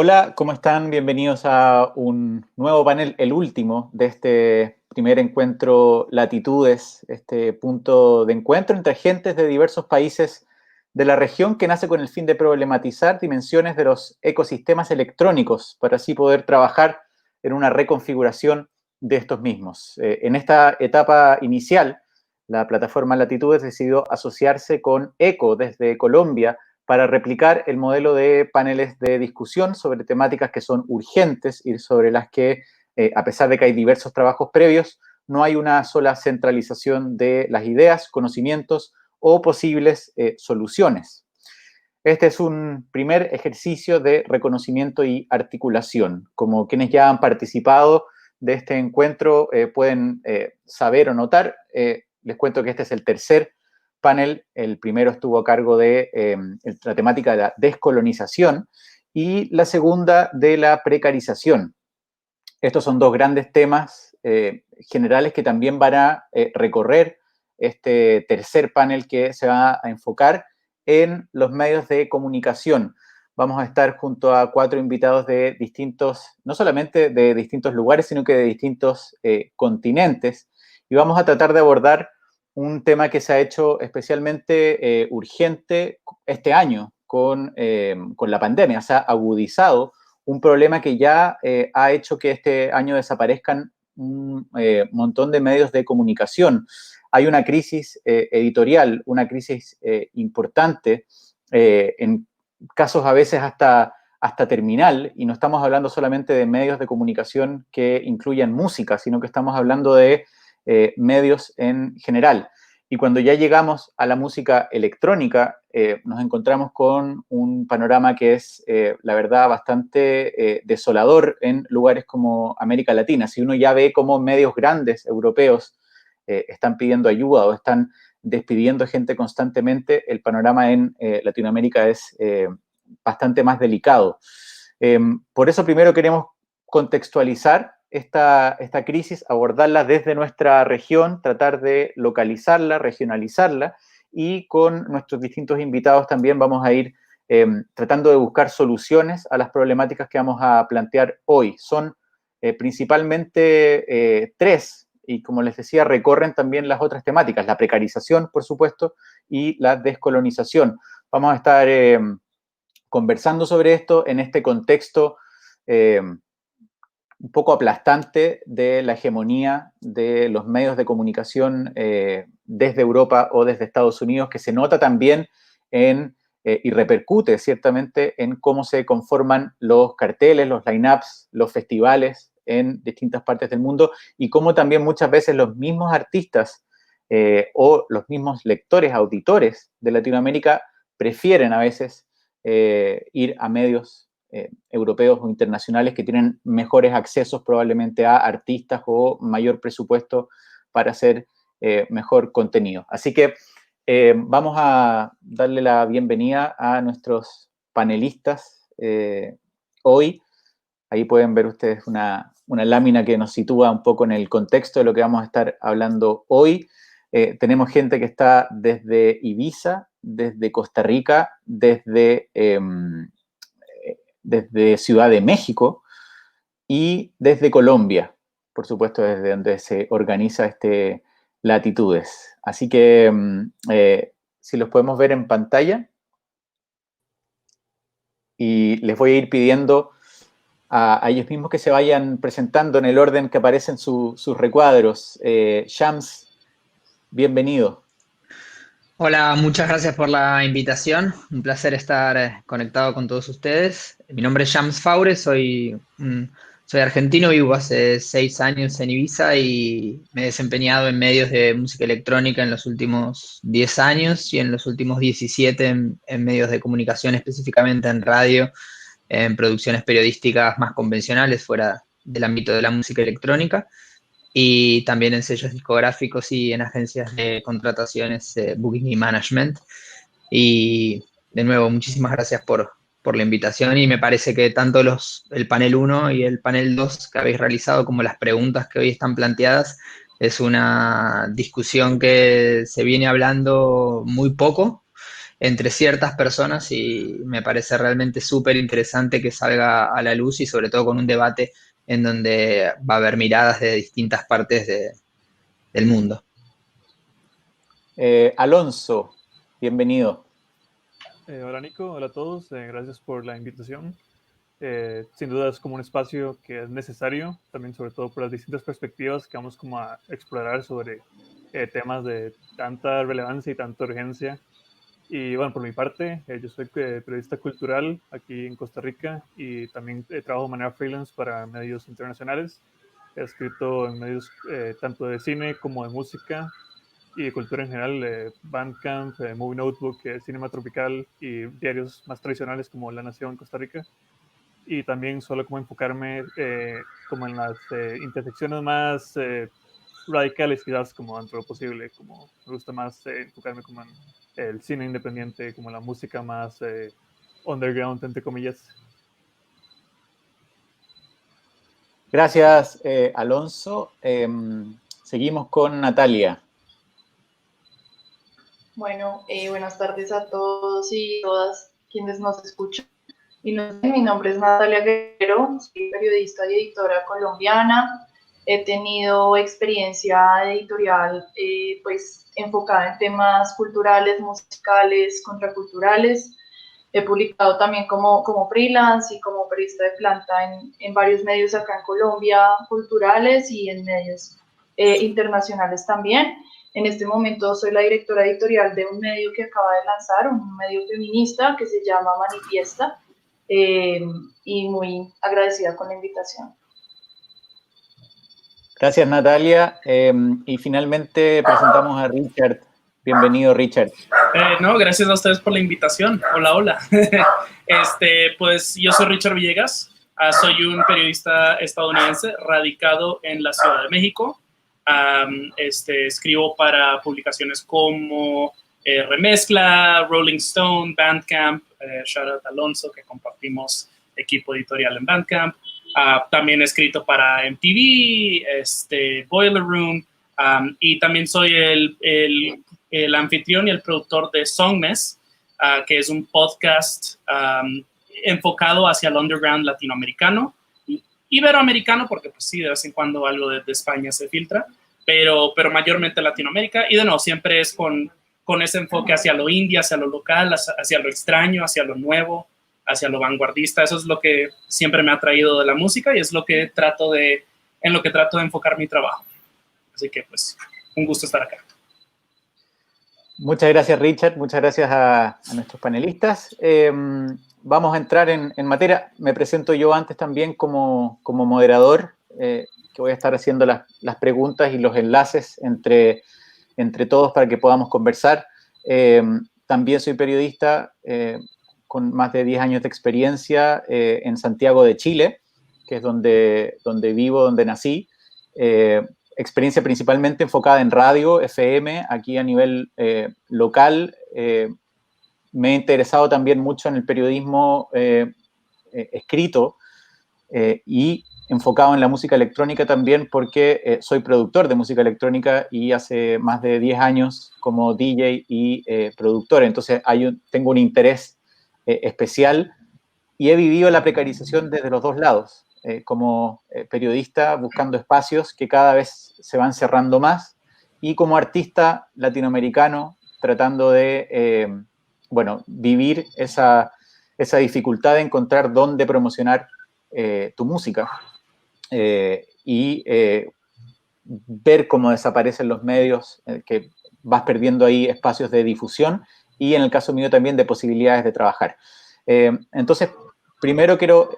Hola, ¿cómo están? Bienvenidos a un nuevo panel, el último de este primer encuentro Latitudes, este punto de encuentro entre agentes de diversos países de la región que nace con el fin de problematizar dimensiones de los ecosistemas electrónicos para así poder trabajar en una reconfiguración de estos mismos. En esta etapa inicial, la plataforma Latitudes decidió asociarse con ECO desde Colombia para replicar el modelo de paneles de discusión sobre temáticas que son urgentes y sobre las que, a pesar de que hay diversos trabajos previos, no hay una sola centralización de las ideas, conocimientos o posibles soluciones. Este es un primer ejercicio de reconocimiento y articulación. Como quienes ya han participado de este encuentro pueden saber o notar, les cuento que este es el tercer panel. El primero estuvo a cargo de la temática de la descolonización y la segunda de la precarización. Estos son dos grandes temas generales que también van a recorrer este tercer panel que se va a enfocar en los medios de comunicación. Vamos a estar junto a cuatro invitados de distintos, no solamente de distintos lugares, sino que de distintos continentes. Y vamos a tratar de abordar un tema que se ha hecho especialmente urgente este año con la pandemia. Se ha agudizado un problema que ya ha hecho que este año desaparezcan un montón de medios de comunicación. Hay una crisis editorial, una crisis importante, en casos a veces hasta terminal, y no estamos hablando solamente de medios de comunicación que incluyan música, sino que estamos hablando de medios en general. Y cuando ya llegamos a la música electrónica, nos encontramos con un panorama que es, la verdad, bastante desolador en lugares como América Latina. Si uno ya ve cómo medios grandes europeos están pidiendo ayuda o están despidiendo gente constantemente, el panorama en Latinoamérica es bastante más delicado. Por eso primero queremos contextualizar esta crisis, abordarla desde nuestra región, tratar de localizarla, regionalizarla, y con nuestros distintos invitados también vamos a ir tratando de buscar soluciones a las problemáticas que vamos a plantear hoy. Son principalmente tres, y como les decía, recorren también las otras temáticas, la precarización, por supuesto, y la descolonización. Vamos a estar conversando sobre esto en este contexto un poco aplastante de la hegemonía de los medios de comunicación desde Europa o desde Estados Unidos, que se nota también y repercute ciertamente en cómo se conforman los carteles, los line-ups, los festivales en distintas partes del mundo, y cómo también muchas veces los mismos artistas o los mismos lectores, auditores de Latinoamérica prefieren a veces ir a medios europeos o internacionales que tienen mejores accesos probablemente a artistas o mayor presupuesto para hacer mejor contenido. Así que vamos a darle la bienvenida a nuestros panelistas hoy. Ahí pueden ver ustedes una lámina que nos sitúa un poco en el contexto de lo que vamos a estar hablando hoy. Tenemos gente que está desde Ibiza, desde Costa Rica, desde Ciudad de México y desde Colombia, por supuesto, desde donde se organiza este Latitudes. Así que si los podemos ver en pantalla, y les voy a ir pidiendo a ellos mismos que se vayan presentando en el orden que aparecen sus recuadros. Shams, bienvenido. Hola, muchas gracias por la invitación. Un placer estar conectado con todos ustedes. Mi nombre es Shams Faure, soy argentino, vivo hace 6 años en Ibiza y me he desempeñado en medios de música electrónica en los últimos 10 años y en los últimos 17 en medios de comunicación, específicamente en radio, en producciones periodísticas más convencionales fuera del ámbito de la música electrónica y también en sellos discográficos y en agencias de contrataciones, Booking y Management. Y de nuevo, muchísimas gracias por la invitación y me parece que tanto el panel uno y el panel 2 que habéis realizado como las preguntas que hoy están planteadas es una discusión que se viene hablando muy poco entre ciertas personas y me parece realmente súper interesante que salga a la luz y sobre todo con un debate en donde va a haber miradas de distintas partes del mundo. Alonso, bienvenido. Hola Nico, hola a todos, gracias por la invitación. Sin duda es como un espacio que es necesario, también sobre todo por las distintas perspectivas que vamos como a explorar sobre temas de tanta relevancia y tanta urgencia. Y bueno, por mi parte, yo soy periodista cultural aquí en Costa Rica y también trabajo de manera freelance para medios internacionales. He escrito en medios tanto de cine como de música y de cultura en general, Bandcamp, Movie Notebook, Cinema Tropical y diarios más tradicionales como La Nación Costa Rica. Y también suelo como enfocarme como en las intersecciones más radicales quizás como dentro de lo posible, como me gusta más enfocarme como en el cine independiente, como la música más underground, entre comillas. Gracias, Alonso. Seguimos con Natalia. Bueno, buenas tardes a todos y todas quienes nos escuchan. Y no sé, mi nombre es Natalia Guerrero, soy periodista y editora colombiana. He tenido experiencia editorial pues enfocada en temas culturales, musicales, contraculturales. He publicado también como freelance y como periodista de planta en varios medios acá en Colombia, culturales y en medios internacionales también. En este momento soy la directora editorial de un medio que acaba de lanzar, un medio feminista que se llama Manifiesta, y muy agradecida con la invitación. Gracias, Natalia. Y finalmente presentamos a Richard. Bienvenido, Richard. No, gracias a ustedes por la invitación. Hola, hola. Pues yo soy Richard Villegas. Soy un periodista estadounidense radicado en la Ciudad de México. Escribo para publicaciones como Remezcla, Rolling Stone, Bandcamp, shout out Alonso, que compartimos equipo editorial en Bandcamp. También he escrito para MTV, Boiler Room, y también soy el anfitrión y el productor de Songmes, que es un podcast enfocado hacia el underground latinoamericano, iberoamericano, porque pues sí, de vez en cuando algo de España se filtra, pero mayormente Latinoamérica, y de nuevo, siempre es con ese enfoque hacia lo indie, hacia lo local, hacia lo extraño, hacia lo nuevo, hacia lo vanguardista. Eso es lo que siempre me ha traído de la música y es lo que en lo que trato de enfocar mi trabajo. Así que pues, un gusto estar acá. Muchas gracias, Richard. Muchas gracias a nuestros panelistas. Vamos a entrar en materia. Me presento yo antes también como moderador, que voy a estar haciendo las preguntas y los enlaces entre todos para que podamos conversar. También soy periodista con más de 10 años de experiencia en Santiago de Chile, que es donde vivo, donde nací. Experiencia principalmente enfocada en radio, FM, aquí a nivel local. Me he interesado también mucho en el periodismo escrito y enfocado en la música electrónica también porque soy productor de música electrónica y hace más de 10 años como DJ y productor. Entonces tengo un interés especial y he vivido la precarización desde los dos lados. Como periodista buscando espacios que cada vez se van cerrando más y como artista latinoamericano tratando de, vivir esa dificultad de encontrar dónde promocionar tu música y ver cómo desaparecen los medios, que vas perdiendo ahí espacios de difusión y en el caso mío también de posibilidades de trabajar. Entonces, primero quiero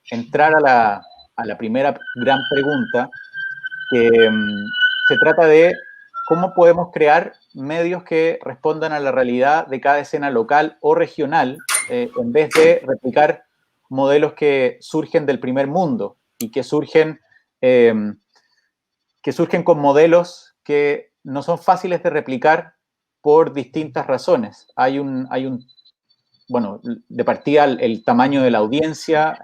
entrar a la primera gran pregunta, que se trata de cómo podemos crear medios que respondan a la realidad de cada escena local o regional, en vez de replicar modelos que surgen del primer mundo y que surgen con modelos que no son fáciles de replicar por distintas razones. Hay un bueno, de partida el tamaño de la audiencia,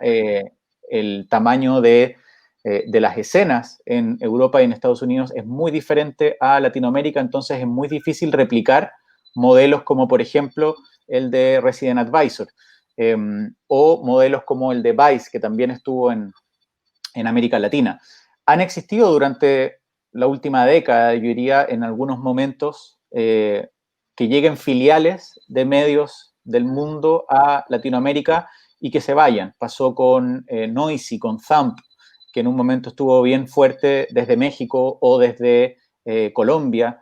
el tamaño de las escenas en Europa y en Estados Unidos es muy diferente a Latinoamérica, entonces es muy difícil replicar modelos como, por ejemplo, el de Resident Advisor, o modelos como el de Vice, que también estuvo en América Latina. Han existido durante la última década, yo diría, en algunos momentos, que lleguen filiales de medios del mundo a Latinoamérica y que se vayan. Pasó con Noisy, con Thump, que en un momento estuvo bien fuerte desde México o desde Colombia.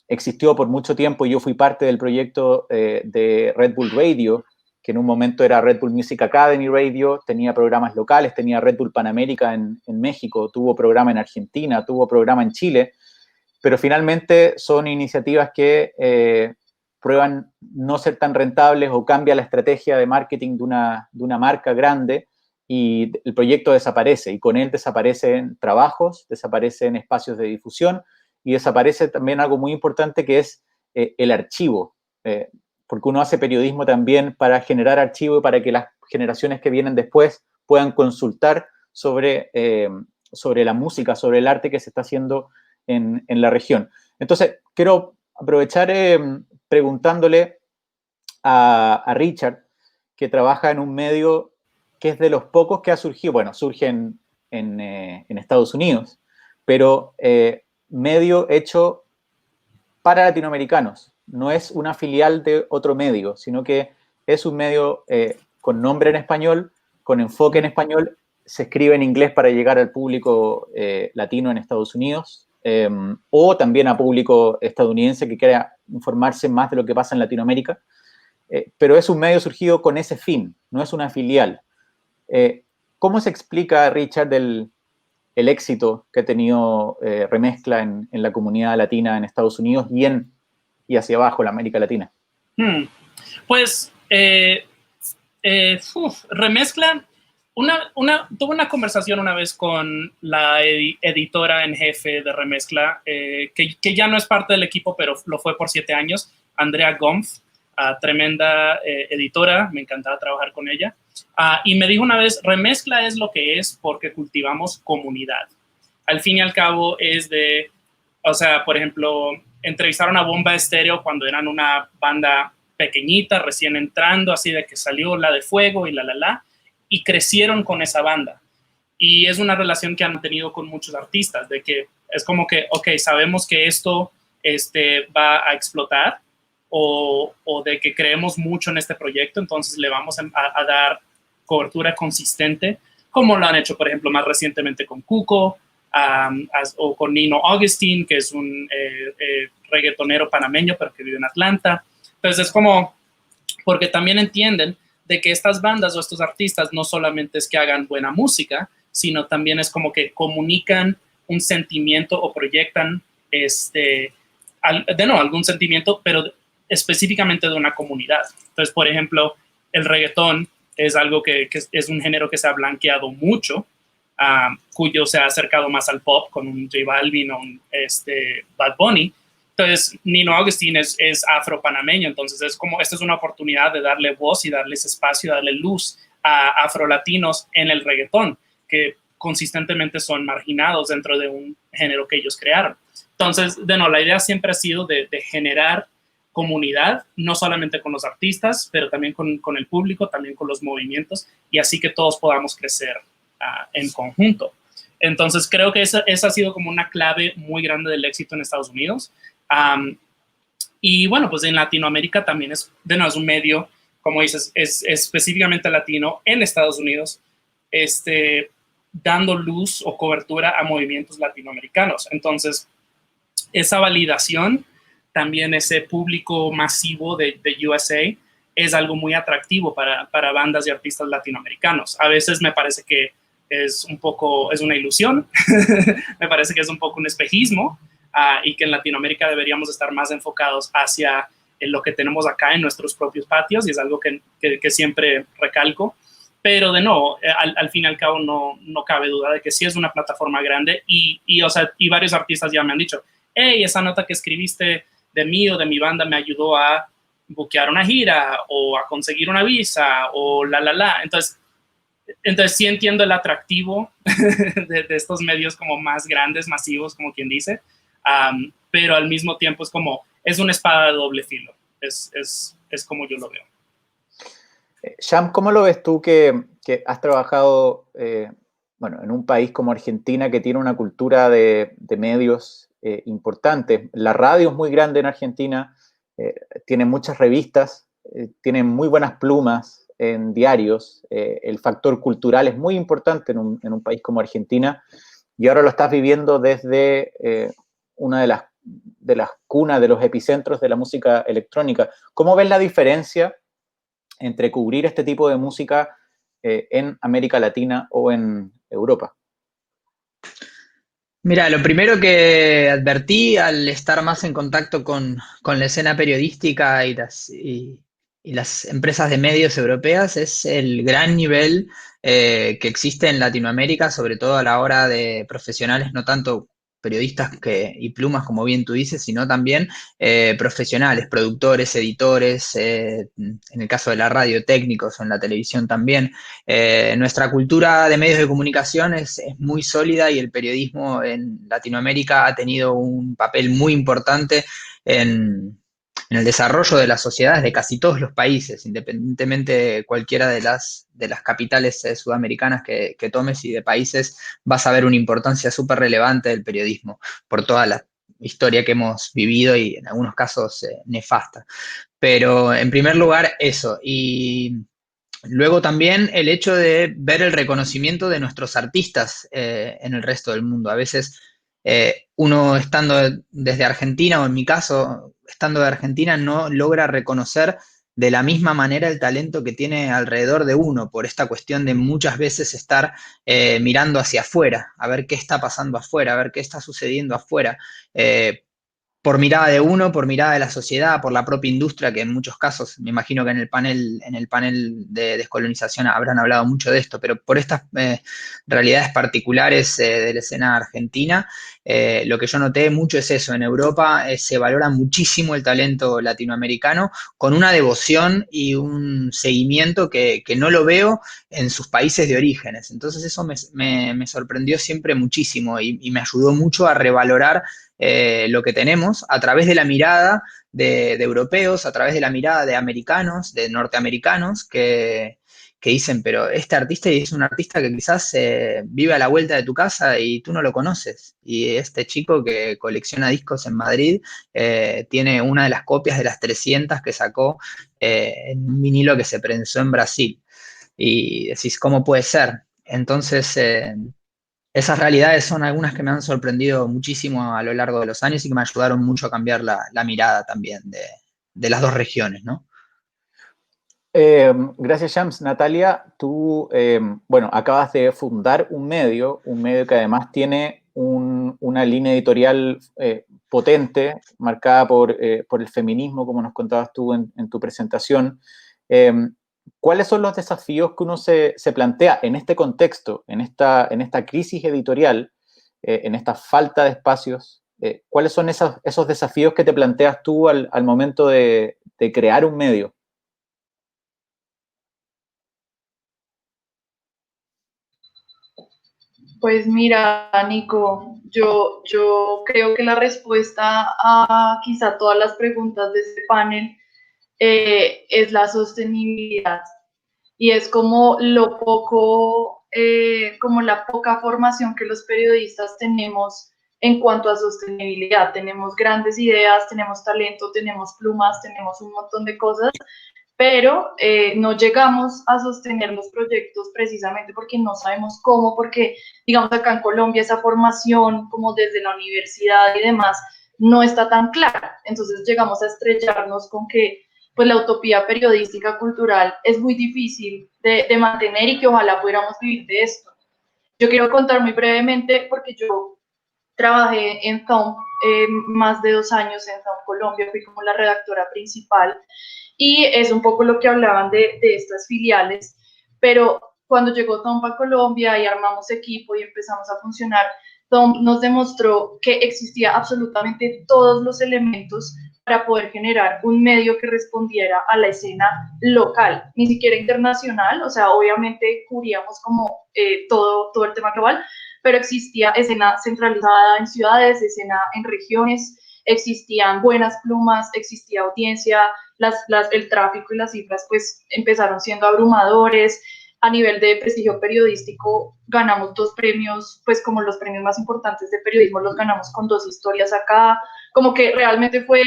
Existió por mucho tiempo, y yo fui parte del proyecto de Red Bull Radio, que en un momento era Red Bull Music Academy Radio, tenía programas locales, tenía Red Bull Panamérica en México, tuvo programa en Argentina, tuvo programa en Chile, pero finalmente son iniciativas que prueban no ser tan rentables o cambia la estrategia de marketing de una marca grande y el proyecto desaparece, y con él desaparecen trabajos, desaparecen espacios de difusión y desaparece también algo muy importante que es el archivo, porque uno hace periodismo también para generar archivo y para que las generaciones que vienen después puedan consultar sobre la música, sobre el arte que se está haciendo en la región. Entonces, quiero aprovechar preguntándole a Richard, que trabaja en un medio que es de los pocos que ha surgido, bueno, surge en Estados Unidos, pero medio hecho para latinoamericanos. No es una filial de otro medio, sino que es un medio con nombre en español, con enfoque en español, se escribe en inglés para llegar al público latino en Estados Unidos, o también a público estadounidense que quiera informarse más de lo que pasa en Latinoamérica, pero es un medio surgido con ese fin, no es una filial. ¿Cómo se explica, Richard, el éxito que ha tenido Remezcla en la comunidad latina en Estados Unidos y hacia abajo, la América Latina? Pues Remezcla, tuve una conversación una vez con la editora en jefe de Remezcla, que ya no es parte del equipo, pero lo fue por 7 años, Andrea Gompf, tremenda editora, me encantaba trabajar con ella. Y me dijo una vez, Remezcla es lo que es porque cultivamos comunidad. Al fin y al cabo es de, o sea, por ejemplo, entrevistaron a Bomba Estéreo cuando eran una banda pequeñita, recién entrando, así de que salió La de Fuego y y crecieron con esa banda. Y es una relación que han tenido con muchos artistas, de que es como que, ok, sabemos que esto va a explotar, o de que creemos mucho en este proyecto, entonces le vamos a dar cobertura consistente, como lo han hecho, por ejemplo, más recientemente con Cuco, o con Nino Augustin, que es un reggaetonero panameño, pero que vive en Atlanta. Entonces es como, porque también entienden de que estas bandas o estos artistas no solamente es que hagan buena música, sino también es como que comunican un sentimiento o proyectan algún sentimiento, pero específicamente de una comunidad. Entonces, por ejemplo, el reggaetón es algo que es un género que se ha blanqueado mucho, cuyo se ha acercado más al pop con un J Balvin o un Bad Bunny. Entonces, Nino Augustin es afro-panameño, entonces es como, esta es una oportunidad de darle voz y darles espacio, darle luz a afrolatinos en el reggaetón, que consistentemente son marginados dentro de un género que ellos crearon. Entonces, la idea siempre ha sido de generar comunidad, no solamente con los artistas, pero también con el público, también con los movimientos, y así que todos podamos crecer en conjunto. Entonces, creo que esa ha sido como una clave muy grande del éxito en Estados Unidos. Y bueno, pues en Latinoamérica también es un medio, como dices, es específicamente latino en Estados Unidos, dando luz o cobertura a movimientos latinoamericanos. Entonces, esa validación, también ese público masivo de USA, es algo muy atractivo para bandas y artistas latinoamericanos. A veces me parece que es una ilusión, me parece que es un poco un espejismo, y que en Latinoamérica deberíamos estar más enfocados hacia lo que tenemos acá en nuestros propios patios, y es algo que siempre recalco. Pero al fin y al cabo no cabe duda de que sí es una plataforma grande, y varios artistas ya me han dicho, hey, esa nota que escribiste de mí o de mi banda me ayudó a buquear una gira o a conseguir una visa o Entonces sí entiendo el atractivo de estos medios como más grandes, masivos, como quien dice, pero al mismo tiempo es como, es una espada de doble filo, es como yo lo veo. Sham, ¿cómo lo ves tú que has trabajado bueno, en un país como Argentina que tiene una cultura de medios importante? La radio es muy grande en Argentina, tiene muchas revistas, tienen muy buenas plumas en diarios, el factor cultural es muy importante en un país como Argentina, y ahora lo estás viviendo desde una de las cunas, de los epicentros de la música electrónica. ¿Cómo ves la diferencia entre cubrir este tipo de música en América Latina o en Europa? Mira, lo primero que advertí al estar más en contacto con la escena periodística y las empresas de medios europeas es el gran nivel que existe en Latinoamérica, sobre todo a la hora de profesionales, no tanto periodistas y plumas, como bien tú dices, sino también profesionales, productores, editores, en el caso de la radio, técnicos o en la televisión también. Nuestra cultura de medios de comunicación es muy sólida y el periodismo en Latinoamérica ha tenido un papel muy importante en el desarrollo de las sociedades de casi todos los países, independientemente de cualquiera de las capitales sudamericanas que tomes y de países, vas a ver una importancia súper relevante del periodismo por toda la historia que hemos vivido y en algunos casos nefasta. Pero en primer lugar eso, y luego también el hecho de ver el reconocimiento de nuestros artistas en el resto del mundo. A veces uno estando desde Argentina, o en mi caso, estando de Argentina, no logra reconocer de la misma manera el talento que tiene alrededor de uno, por esta cuestión de muchas veces estar mirando hacia afuera, a ver qué está pasando afuera, a ver qué está sucediendo afuera. Por mirada de uno, por mirada de la sociedad, por la propia industria, que en muchos casos, me imagino que en el panel de descolonización habrán hablado mucho de esto, pero por estas realidades particulares de la escena argentina, lo que yo noté mucho es eso. En Europa se valora muchísimo el talento latinoamericano con una devoción y un seguimiento que no lo veo en sus países de orígenes. Entonces eso me sorprendió siempre muchísimo y me ayudó mucho a revalorar lo que tenemos a través de la mirada de europeos, a través de la mirada de americanos, de norteamericanos, que dicen, pero este artista es un artista que quizás vive a la vuelta de tu casa y tú no lo conoces. Y este chico que colecciona discos en Madrid tiene una de las copias de las 300 que sacó en un vinilo que se prensó en Brasil. Y decís, ¿cómo puede ser? Entonces, esas realidades son algunas que me han sorprendido muchísimo a lo largo de los años y que me ayudaron mucho a cambiar la mirada también de las dos regiones, ¿no? Gracias, Shams. Natalia, tú, bueno, acabas de fundar un medio que además tiene una línea editorial potente, marcada por el feminismo, como nos contabas tú en tu presentación. ¿Cuáles son los desafíos que uno se plantea en este contexto, en esta crisis editorial, en esta falta de espacios? ¿Cuáles son esos desafíos que te planteas tú al momento de crear un medio? Pues mira, Nico, yo creo que la respuesta a quizá todas las preguntas de este panel es la sostenibilidad. Y es como lo poco, como la poca formación que los periodistas tenemos en cuanto a sostenibilidad. Tenemos grandes ideas, tenemos talento, tenemos plumas, tenemos un montón de cosas, pero no llegamos a sostener los proyectos precisamente porque no sabemos cómo, porque digamos acá en Colombia esa formación como desde la universidad y demás no está tan clara. Entonces llegamos a estrellarnos con que pues la utopía periodística cultural es muy difícil de mantener y que ojalá pudiéramos vivir de esto. Yo quiero contar muy brevemente porque yo trabajé en Thumb más de 2 años en Thumb Colombia, fui como la redactora principal y es un poco lo que hablaban de estas filiales, pero cuando llegó Thumb a Colombia y armamos equipo y empezamos a funcionar, Thumb nos demostró que existía absolutamente todos los elementos para poder generar un medio que respondiera a la escena local, ni siquiera internacional, o sea, obviamente cubríamos como todo el tema global, pero existía escena centralizada en ciudades, escena en regiones, existían buenas plumas, existía audiencia, el tráfico y las cifras pues empezaron siendo abrumadores. A nivel de prestigio periodístico ganamos 2 premios, pues como los premios más importantes de periodismo los ganamos con 2 historias acá, como que realmente fue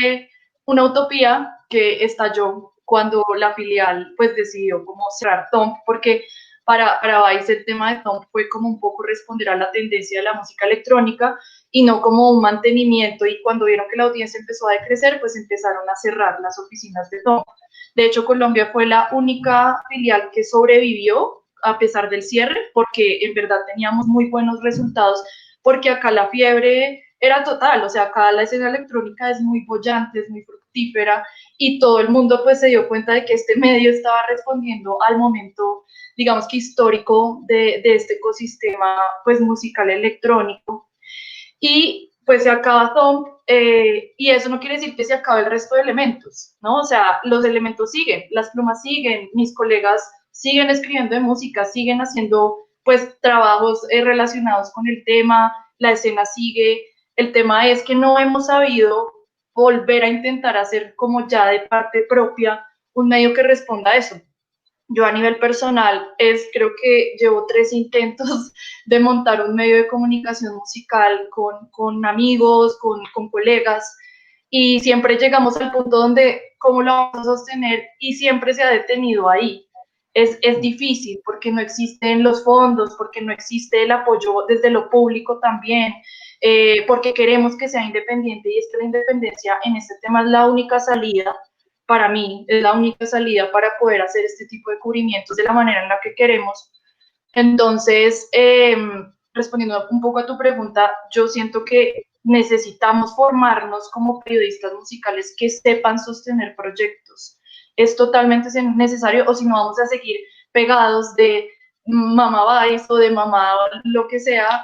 una utopía que estalló cuando la filial pues decidió como cerrar Thumb, porque para Vice el tema de Thumb fue como un poco responder a la tendencia de la música electrónica y no como un mantenimiento, y cuando vieron que la audiencia empezó a decrecer, pues empezaron a cerrar las oficinas de Thumb. De hecho, Colombia fue la única filial que sobrevivió a pesar del cierre, porque en verdad teníamos muy buenos resultados, porque acá la fiebre era total, o sea, acá la escena electrónica es muy bollante, es muy fructífera, y todo el mundo pues se dio cuenta de que este medio estaba respondiendo al momento, digamos que histórico de este ecosistema pues musical electrónico. Y pues se acaba Thumb, y eso no quiere decir que se acabe el resto de elementos, ¿no? O sea, los elementos siguen, las plumas siguen, mis colegas siguen escribiendo de música, siguen haciendo pues trabajos relacionados con el tema, la escena sigue. El tema es que no hemos sabido volver a intentar hacer como ya de parte propia un medio que responda a eso. Yo a nivel personal creo que llevo 3 intentos de montar un medio de comunicación musical con amigos, con colegas, y siempre llegamos al punto donde cómo lo vamos a sostener, y siempre se ha detenido ahí. Es difícil porque no existen los fondos, porque no existe el apoyo desde lo público también, porque queremos que sea independiente, y es que la independencia en este tema es la única salida. Para mí es la única salida para poder hacer este tipo de cubrimientos de la manera en la que queremos. Entonces, respondiendo un poco a tu pregunta, yo siento que necesitamos formarnos como periodistas musicales que sepan sostener proyectos. Es totalmente necesario, o si no vamos a seguir pegados de mamá Vice o de mamá lo que sea,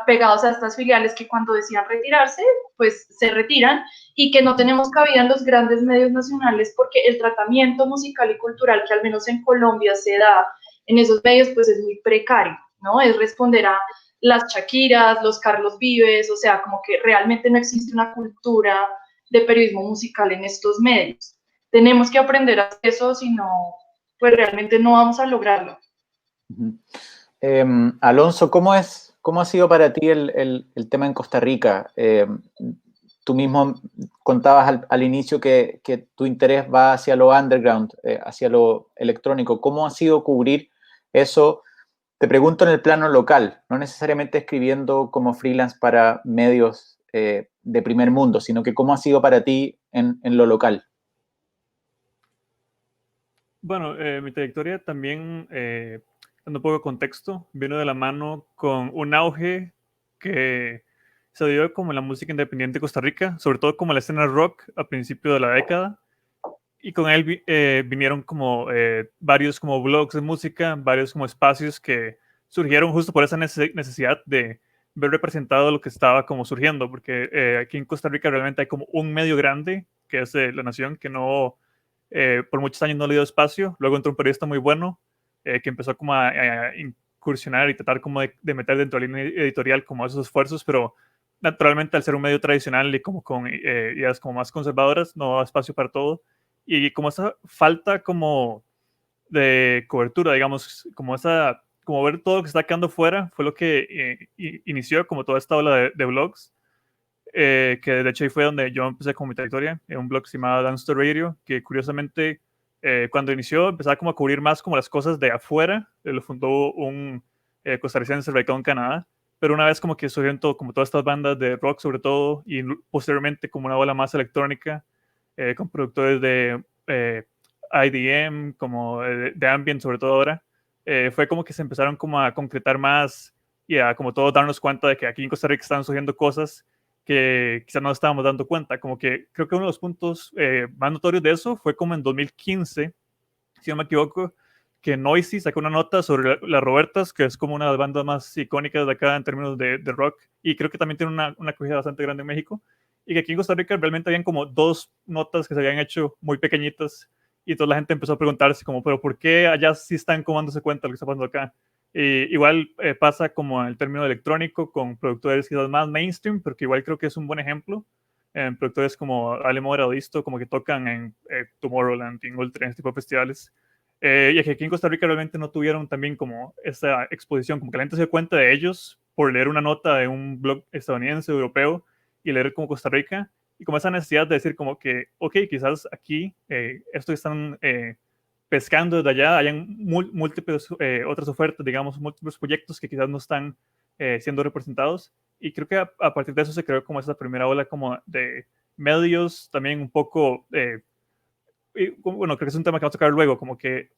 pegados a estas filiales que cuando decían retirarse, pues se retiran, y que no tenemos cabida en los grandes medios nacionales porque el tratamiento musical y cultural que al menos en Colombia se da en esos medios pues es muy precario, ¿no? Es responder a las Shakiras, los Carlos Vives, o sea, como que realmente no existe una cultura de periodismo musical en estos medios. Tenemos que aprender a hacer eso, si no, pues realmente no vamos a lograrlo. Alonso, ¿cómo ha sido para ti el tema en Costa Rica? Tú mismo contabas al inicio que tu interés va hacia lo underground, hacia lo electrónico. ¿Cómo ha sido cubrir eso? Te pregunto en el plano local, no necesariamente escribiendo como freelance para medios de primer mundo, sino que cómo ha sido para ti en lo local. Bueno, mi trayectoria también, dando un poco de contexto, vino de la mano con un auge que se dio como en la música independiente de Costa Rica, sobre todo como la escena rock a principio de la década, y con él vinieron como varios como blogs de música, varios como espacios que surgieron justo por esa necesidad de ver representado lo que estaba como surgiendo, porque aquí en Costa Rica realmente hay como un medio grande, que es La Nación, que no por muchos años no le dio espacio. Luego entró un periodista muy bueno que empezó como a incursionar y tratar como de meter dentro de la línea editorial como esos esfuerzos, pero naturalmente al ser un medio tradicional y como con ideas como más conservadoras, no da espacio para todo. Y como esa falta como de cobertura, digamos, como ver todo lo que está quedando fuera, fue lo que inició como toda esta ola de blogs, que de hecho ahí fue donde yo empecé con mi trayectoria, en un blog que se llamaba Dance to Radio, que curiosamente cuando inició empezaba como a cubrir más como las cosas de afuera, lo fundó un costarricense radicado en Canadá, pero una vez como que surgieron como todas estas bandas de rock sobre todo, y posteriormente como una ola más electrónica, con productores de IDM, como de ambient sobre todo ahora, fue como que se empezaron como a concretar más y a como todos darnos cuenta de que aquí en Costa Rica están surgiendo cosas que quizás no estábamos dando cuenta. Como que creo que uno de los puntos más notorios de eso fue como en 2015, si no me equivoco, que Noisy sacó una nota sobre las Robertas, que es como una de las bandas más icónicas de acá en términos de rock, y creo que también tiene una acogida bastante grande en México, y que aquí en Costa Rica realmente habían como 2 notas que se habían hecho muy pequeñitas, y toda la gente empezó a preguntarse como, pero ¿por qué allá sí están como dándose cuenta de lo que está pasando acá? Y igual pasa como el término electrónico con productores quizás más mainstream, porque igual creo que es un buen ejemplo. Productores como Ale Mora o Disto, como que tocan en Tomorrowland, en Ultra, en este tipo de festivales. Y que aquí en Costa Rica realmente no tuvieron también como esa exposición, como que la gente se dio cuenta de ellos por leer una nota de un blog estadounidense, europeo, y leer como Costa Rica, y como esa necesidad de decir como que, ok, quizás aquí esto que están pescando desde allá, hayan múltiples otras ofertas, digamos, múltiples proyectos que quizás no están siendo representados. Y creo que a partir de eso se creó como esa primera ola como de medios también un poco, bueno, creo que es un tema que vamos a tocar luego, como que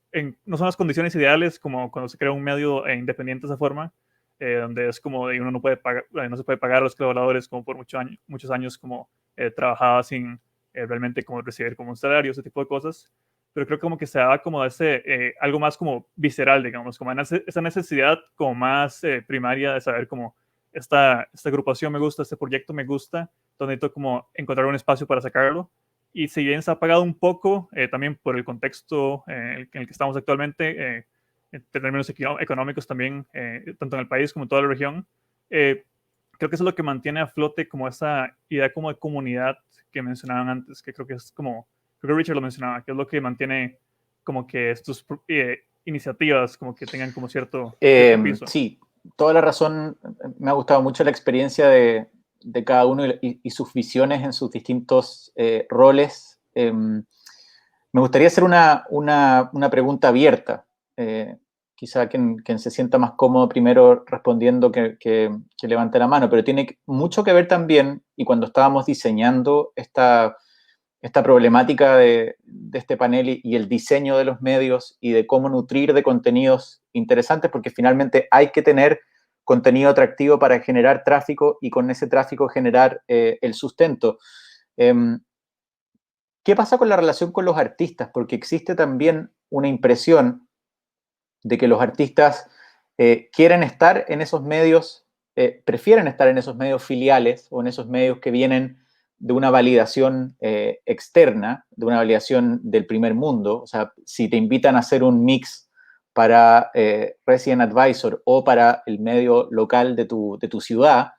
no son las condiciones ideales como cuando se crea un medio independiente de esa forma, donde es como uno no puede pagar, no se puede pagar a los colaboradores como por muchos años como trabajaba sin realmente como recibir como un salario, ese tipo de cosas. Pero creo que como que se daba como ese, algo más como visceral, digamos, como esa necesidad como más primaria de saber como esta agrupación me gusta, este proyecto me gusta, donde necesito como encontrar un espacio para sacarlo. Y si bien se ha apagado un poco, también por el contexto en el que estamos actualmente, en términos económicos también, tanto en el país como en toda la región, creo que eso es lo que mantiene a flote como esa idea como de comunidad que mencionaban antes, que creo que es como, creo que Richard lo mencionaba, que es lo que mantiene como que estas iniciativas como que tengan como cierto piso. Sí, toda la razón. Me ha gustado mucho la experiencia de cada uno y sus visiones en sus distintos roles. Me gustaría hacer una pregunta abierta. Quizá quien se sienta más cómodo primero respondiendo que levante la mano, pero tiene mucho que ver también, y cuando estábamos diseñando esta problemática de este panel y el diseño de los medios y de cómo nutrir de contenidos interesantes, porque finalmente hay que tener contenido atractivo para generar tráfico y con ese tráfico generar el sustento. ¿Qué pasa con la relación con los artistas? Porque existe también una impresión de que los artistas quieren estar en esos medios, prefieren estar en esos medios filiales o en esos medios que vienen de una validación externa, de una validación del primer mundo. O sea, si te invitan a hacer un mix para Resident Advisor o para el medio local de tu ciudad,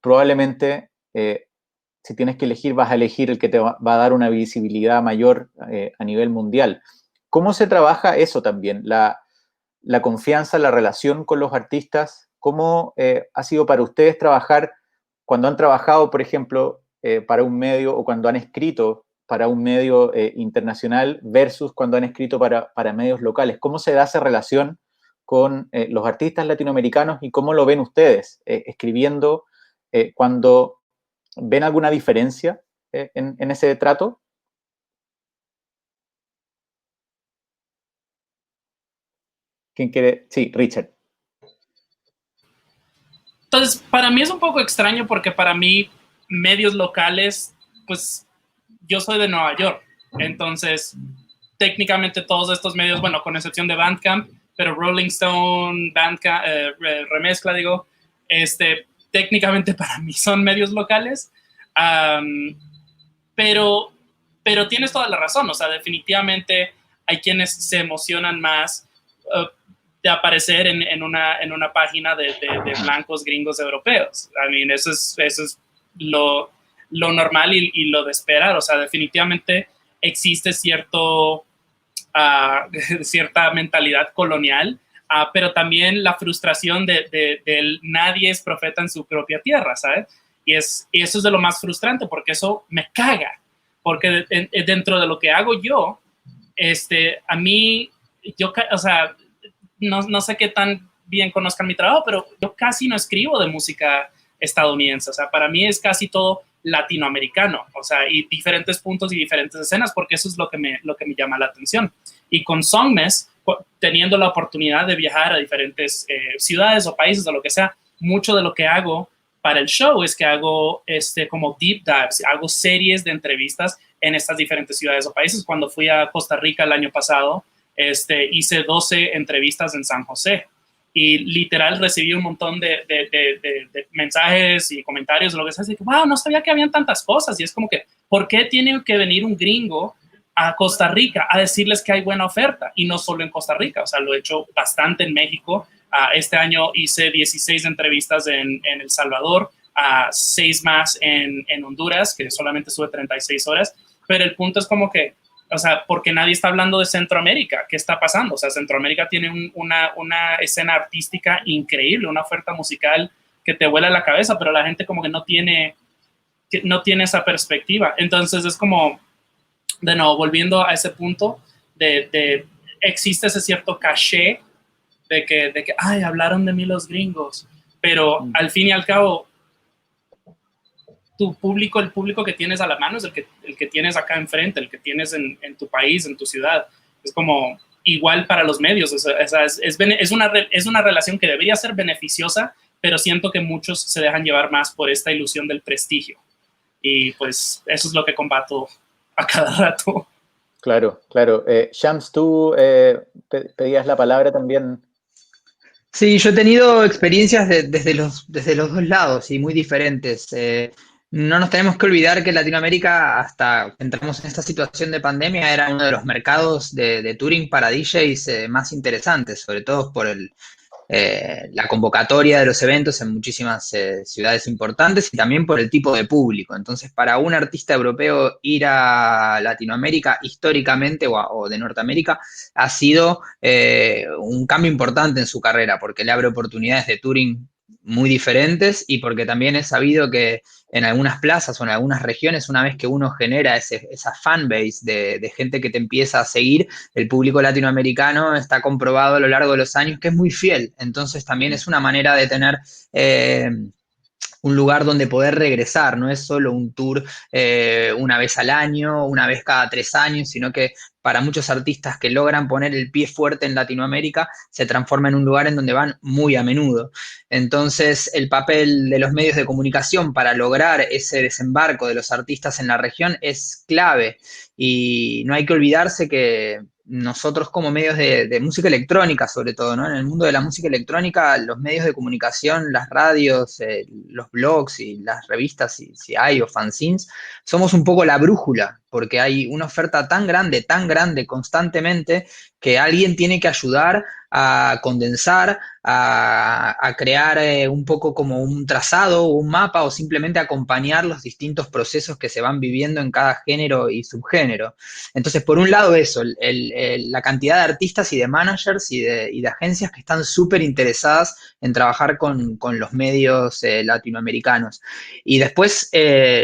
probablemente si tienes que elegir, vas a elegir el que te va a dar una visibilidad mayor a nivel mundial. ¿Cómo se trabaja eso también? La confianza, la relación con los artistas. ¿Cómo ha sido para ustedes trabajar cuando han trabajado, por ejemplo, para un medio o cuando han escrito para un medio internacional versus cuando han escrito para medios locales? ¿Cómo se da esa relación con los artistas latinoamericanos y cómo lo ven ustedes escribiendo cuando ven alguna diferencia en ese trato? ¿Quién quiere? Sí, Richard. Entonces, para mí es un poco extraño porque para mí medios locales, pues yo soy de Nueva York, entonces técnicamente todos estos medios, bueno, con excepción de Bandcamp, pero Rolling Stone, Bandcamp, Remezcla, digo, técnicamente para mí son medios locales, pero tienes toda la razón, o sea, definitivamente hay quienes se emocionan más de aparecer en una página de blancos gringos europeos. I mean, eso es lo normal y lo de esperar. O sea, definitivamente existe cierta mentalidad colonial, pero también la frustración del nadie es profeta en su propia tierra, ¿sabes? Y eso es de lo más frustrante, porque eso me caga. Porque dentro de lo que hago yo, a mí, o sea, no sé qué tan bien conozcan mi trabajo, pero yo casi no escribo de música estadounidense. O sea, para mí es casi todo latinoamericano, o sea, y diferentes puntos y diferentes escenas, porque eso es lo que me llama la atención. Y con Songmes, teniendo la oportunidad de viajar a diferentes ciudades o países o lo que sea, mucho de lo que hago para el show es que hago como deep dives, hago series de entrevistas en estas diferentes ciudades o países. Cuando fui a Costa Rica el año pasado, hice 12 entrevistas en San José y literal recibí un montón de mensajes y comentarios, lo que sea, así que, wow, no sabía que habían tantas cosas. Y es como que, ¿por qué tiene que venir un gringo a Costa Rica a decirles que hay buena oferta? Y no solo en Costa Rica, o sea, lo he hecho bastante en México, Este año hice 16 entrevistas en El Salvador, 6 más en Honduras, que solamente estuve 36 horas, pero el punto es como que, o sea, porque nadie está hablando de Centroamérica. ¿Qué está pasando? O sea, Centroamérica tiene una escena artística increíble, una oferta musical que te vuela la cabeza, pero la gente como que no tiene esa perspectiva. Entonces es como, de nuevo, volviendo a ese punto, existe ese cierto caché de que, ay, hablaron de mí los gringos, pero al fin y al cabo, el público que tienes a la mano es el que tienes acá enfrente, el que tienes en tu país, en tu ciudad. Es como igual para los medios. Es una relación que debería ser beneficiosa, pero siento que muchos se dejan llevar más por esta ilusión del prestigio. Y pues eso es lo que combato a cada rato. Claro, claro. Shams, tú pedías la palabra también. Sí, yo he tenido experiencias desde los dos lados y muy diferentes. No nos tenemos que olvidar que Latinoamérica, hasta que entramos en esta situación de pandemia, era uno de los mercados de touring para DJs más interesantes, sobre todo por la convocatoria de los eventos en muchísimas ciudades importantes y también por el tipo de público. Entonces, para un artista europeo ir a Latinoamérica históricamente o de Norteamérica ha sido un cambio importante en su carrera porque le abre oportunidades de touring muy diferentes y porque también es sabido que en algunas plazas o en algunas regiones, una vez que uno genera esa fanbase de gente que te empieza a seguir, el público latinoamericano está comprobado a lo largo de los años que es muy fiel. Entonces también es una manera de tener un lugar donde poder regresar, no es solo un tour una vez al año, una vez cada 3 años, sino que para muchos artistas que logran poner el pie fuerte en Latinoamérica, se transforma en un lugar en donde van muy a menudo. Entonces, el papel de los medios de comunicación para lograr ese desembarco de los artistas en la región es clave y no hay que olvidarse que nosotros como medios de música electrónica, sobre todo, ¿no? En el mundo de la música electrónica, los medios de comunicación, las radios, los blogs y las revistas, si hay, o fanzines, somos un poco la brújula, porque hay una oferta tan grande constantemente, que alguien tiene que ayudar a condensar, a crear un poco como un trazado o un mapa o simplemente acompañar los distintos procesos que se van viviendo en cada género y subgénero. Entonces, por un lado eso, la cantidad de artistas y de managers y de agencias que están súper interesadas en trabajar con los medios latinoamericanos. Y después,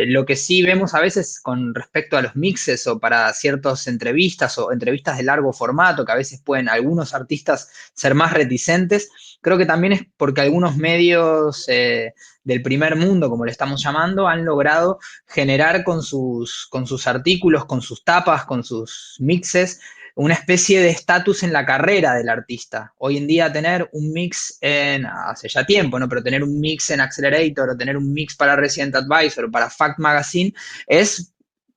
lo que sí vemos a veces con respecto a los mixes o para ciertas entrevistas o entrevistas de largo formato, que a veces pueden algunos artistas ser más reticentes, creo que también es porque algunos medios del primer mundo, como le estamos llamando, han logrado generar con sus artículos, con sus tapas, con sus mixes, una especie de estatus en la carrera del artista. Hoy en día tener un mix hace ya tiempo, ¿no? Pero tener un mix en Accelerator o tener un mix para Resident Advisor o para Fact Magazine es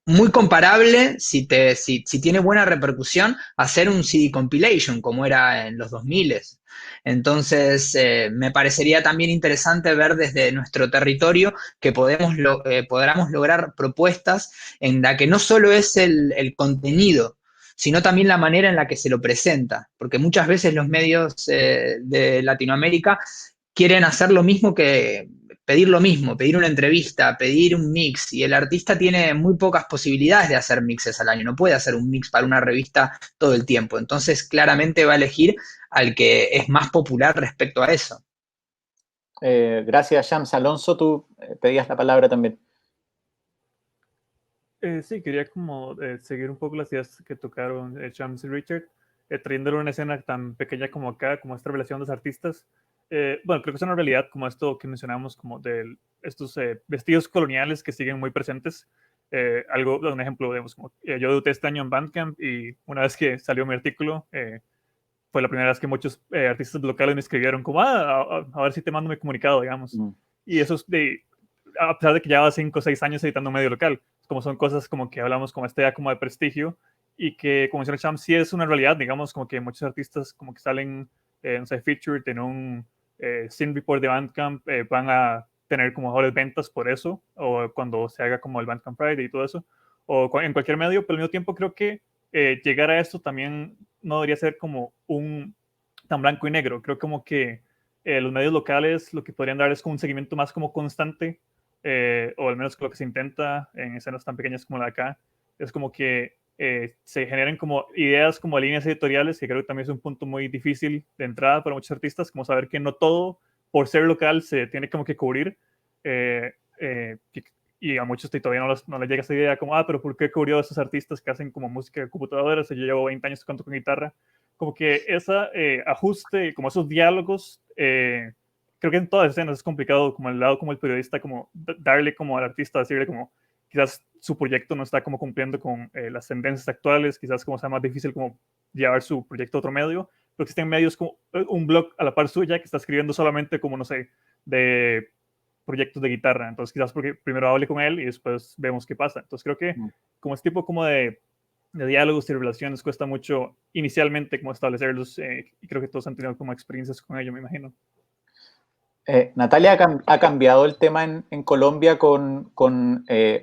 muy comparable, si tiene buena repercusión, a hacer un CD compilation como era en los 2000. Entonces, me parecería también interesante ver desde nuestro territorio que podamos lograr propuestas en la que no solo es el contenido, sino también la manera en la que se lo presenta, porque muchas veces los medios de Latinoamérica quieren hacer lo mismo pedir una entrevista, pedir un mix, y el artista tiene muy pocas posibilidades de hacer mixes al año, no puede hacer un mix para una revista todo el tiempo, entonces claramente va a elegir al que es más popular respecto a eso. Gracias, Shams. Alonso, tú pedías la palabra también. Sí, quería como seguir un poco las ideas que tocaron Shams y Richard, trayéndolo a una escena tan pequeña como acá, como esta revelación de los artistas. Bueno, creo que es una realidad como esto que mencionamos, como de estos vestidos coloniales que siguen muy presentes. Un ejemplo, digamos, como, yo debuté este año en Bandcamp y una vez que salió mi artículo, fue la primera vez que muchos artistas locales me escribieron como, a ver si te mando mi comunicado, digamos. Y eso es a pesar de que llevaba 5 o 6 años editando medio local, como son cosas como que hablamos como esta idea como de prestigio y que, como menciona Cham, sí es una realidad, digamos, como que muchos artistas como que salen, no sé, featured en un scene report de Bandcamp, van a tener como mejores ventas por eso, o cuando se haga como el Bandcamp Friday y todo eso, o en cualquier medio, pero al mismo tiempo creo que llegar a esto también no debería ser como un tan blanco y negro. Creo como que los medios locales lo que podrían dar es como un seguimiento más como constante, o al menos lo que se intenta en escenas tan pequeñas como la de acá, es como que se generen como ideas como líneas editoriales, que creo que también es un punto muy difícil de entrada para muchos artistas, como saber que no todo por ser local se tiene como que cubrir, y a muchos todavía no les llega esa idea como, pero ¿por qué cubrió a esos artistas que hacen como música de computadoras? Yo llevo 20 años tocando con guitarra. Como que ese ajuste, como esos diálogos, creo que en todas las escenas es complicado, como el lado como el periodista, como darle como al artista, decirle como quizás su proyecto no está como cumpliendo con las tendencias actuales, quizás como sea más difícil como llevar su proyecto a otro medio, pero existen medios como un blog a la par suya que está escribiendo solamente como, no sé, de proyectos de guitarra, entonces quizás porque primero hable con él y después vemos qué pasa. Entonces creo que como este tipo como de diálogos y relaciones cuesta mucho inicialmente como establecerlos, y creo que todos han tenido como experiencias con ello, me imagino. Natalia, ¿ha cambiado el tema en Colombia con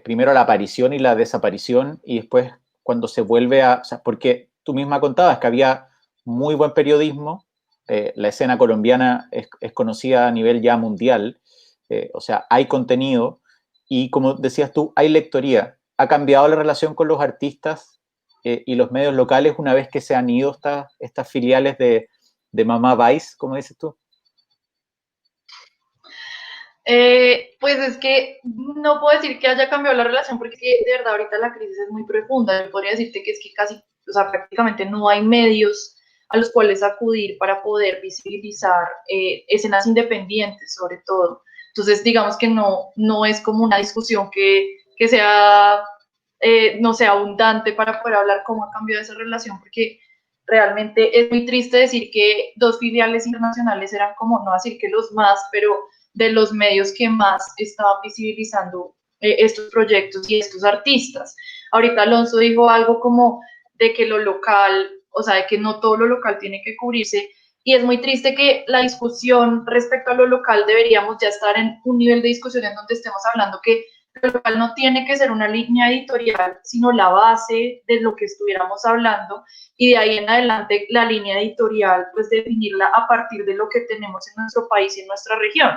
primero la aparición y la desaparición y después cuando se vuelve o sea, porque tú misma contabas que había muy buen periodismo, la escena colombiana es conocida a nivel ya mundial, o sea, hay contenido y como decías tú, hay lectoría. ¿Ha cambiado la relación con los artistas y los medios locales una vez que se han ido estas filiales de Mamá Vice, como dices tú? Pues es que no puedo decir que haya cambiado la relación porque de verdad ahorita la crisis es muy profunda. Yo podría decirte que es que casi, o sea, prácticamente no hay medios a los cuales acudir para poder visibilizar escenas independientes sobre todo. Entonces, digamos que no es como una discusión que sea, no sea abundante para poder hablar cómo ha cambiado esa relación porque realmente es muy triste decir que dos filiales internacionales eran como, no decir que los más, pero de los medios que más estaban visibilizando estos proyectos y estos artistas. Ahorita Alonso dijo algo como de que lo local, o sea, de que no todo lo local tiene que cubrirse, y es muy triste que la discusión respecto a lo local deberíamos ya estar en un nivel de discusión en donde estemos hablando que lo local no tiene que ser una línea editorial, sino la base de lo que estuviéramos hablando, y de ahí en adelante la línea editorial, pues definirla a partir de lo que tenemos en nuestro país y en nuestra región.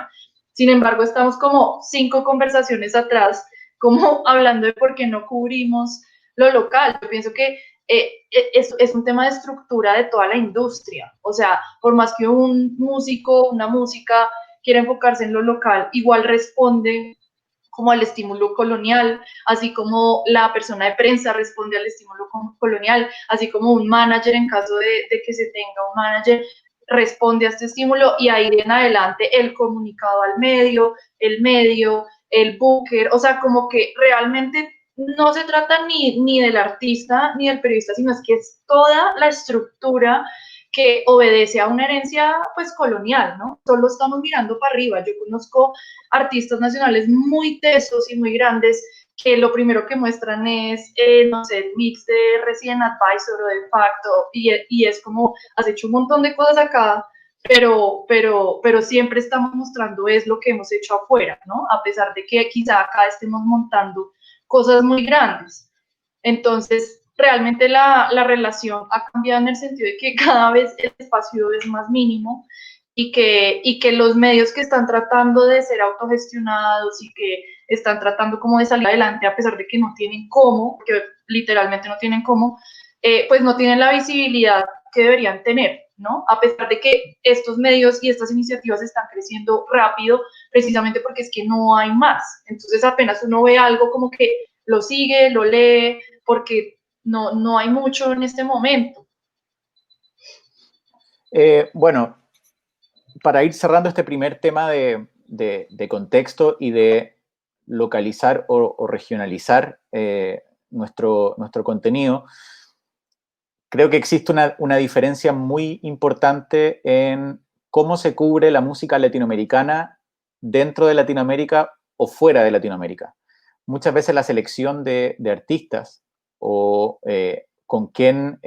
Sin embargo, estamos como 5 conversaciones atrás, como hablando de por qué no cubrimos lo local. Yo pienso que es un tema de estructura de toda la industria. O sea, por más que un músico, una música quiera enfocarse en lo local, igual responde como al estímulo colonial, así como la persona de prensa responde al estímulo colonial, así como un manager, en caso de que se tenga un manager, responde a este estímulo, y ahí en adelante el comunicado al medio, el booker, o sea, como que realmente no se trata ni del artista ni del periodista, sino es que es toda la estructura que obedece a una herencia pues colonial, ¿no? Solo estamos mirando para arriba. Yo conozco artistas nacionales muy tesos y muy grandes que lo primero que muestran es, no sé, el mix de Resident Advisor o de Facto, y es como, has hecho un montón de cosas acá, pero siempre estamos mostrando es lo que hemos hecho afuera, ¿no? A pesar de que quizá acá estemos montando cosas muy grandes. Entonces, realmente la relación ha cambiado en el sentido de que cada vez el espacio es más mínimo, y que los medios que están tratando de ser autogestionados y que están tratando como de salir adelante a pesar de que no tienen cómo, que literalmente no tienen cómo, pues no tienen la visibilidad que deberían tener, ¿no? A pesar de que estos medios y estas iniciativas están creciendo rápido, precisamente porque es que no hay más. Entonces apenas uno ve algo como que lo sigue, lo lee, porque no hay mucho en este momento. Bueno, para ir cerrando este primer tema de contexto y de localizar o regionalizar nuestro contenido, creo que existe una diferencia muy importante en cómo se cubre la música latinoamericana dentro de Latinoamérica o fuera de Latinoamérica. Muchas veces la selección de artistas o con quién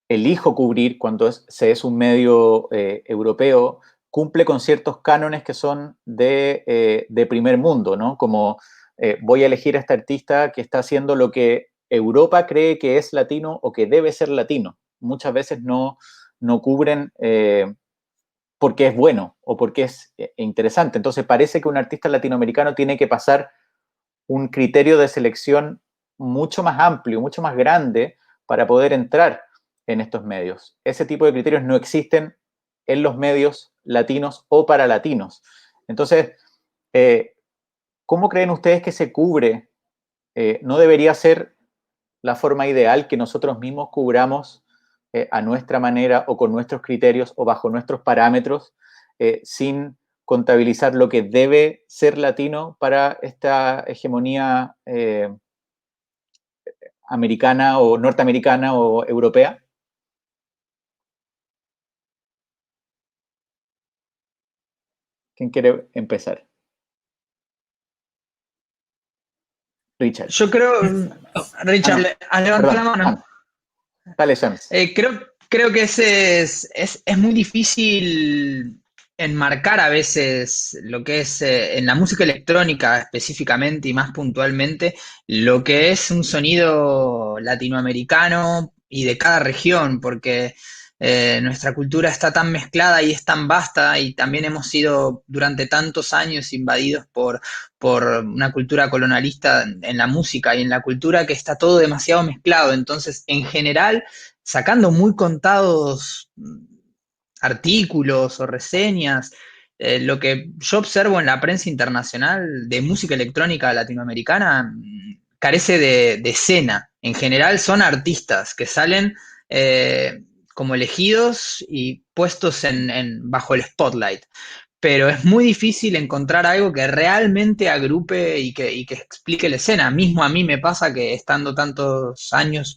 elijo cubrir cuando se es un medio europeo, cumple con ciertos cánones que son de primer mundo, ¿no? Como voy a elegir a este artista que está haciendo lo que Europa cree que es latino o que debe ser latino. muchas veces no cubren porque es bueno o porque es interesante. Entonces parece que un artista latinoamericano tiene que pasar un criterio de selección mucho más amplio, mucho más grande para poder entrar en estos medios. Ese tipo de criterios no existen en los medios latinos o para latinos. Entonces, ¿cómo creen ustedes que se cubre? ¿No debería ser la forma ideal que nosotros mismos cubramos a nuestra manera o con nuestros criterios o bajo nuestros parámetros sin contabilizar lo que debe ser latino para esta hegemonía americana o norteamericana o europea? ¿Quién quiere empezar? Richard. Yo creo, Richard, no. has levantado la Perdón. mano. Dale, James. Creo que es muy difícil enmarcar a veces lo que es en la música electrónica específicamente y más puntualmente lo que es un sonido latinoamericano y de cada región, porque nuestra cultura está tan mezclada y es tan vasta y también hemos sido durante tantos años invadidos por una cultura colonialista en la música y en la cultura que está todo demasiado mezclado. Entonces, en general, sacando muy contados artículos o reseñas, lo que yo observo en la prensa internacional de música electrónica latinoamericana carece de escena. En general son artistas que salen como elegidos y puestos bajo el spotlight. Pero es muy difícil encontrar algo que realmente agrupe y que explique la escena. Mismo a mí me pasa que estando tantos años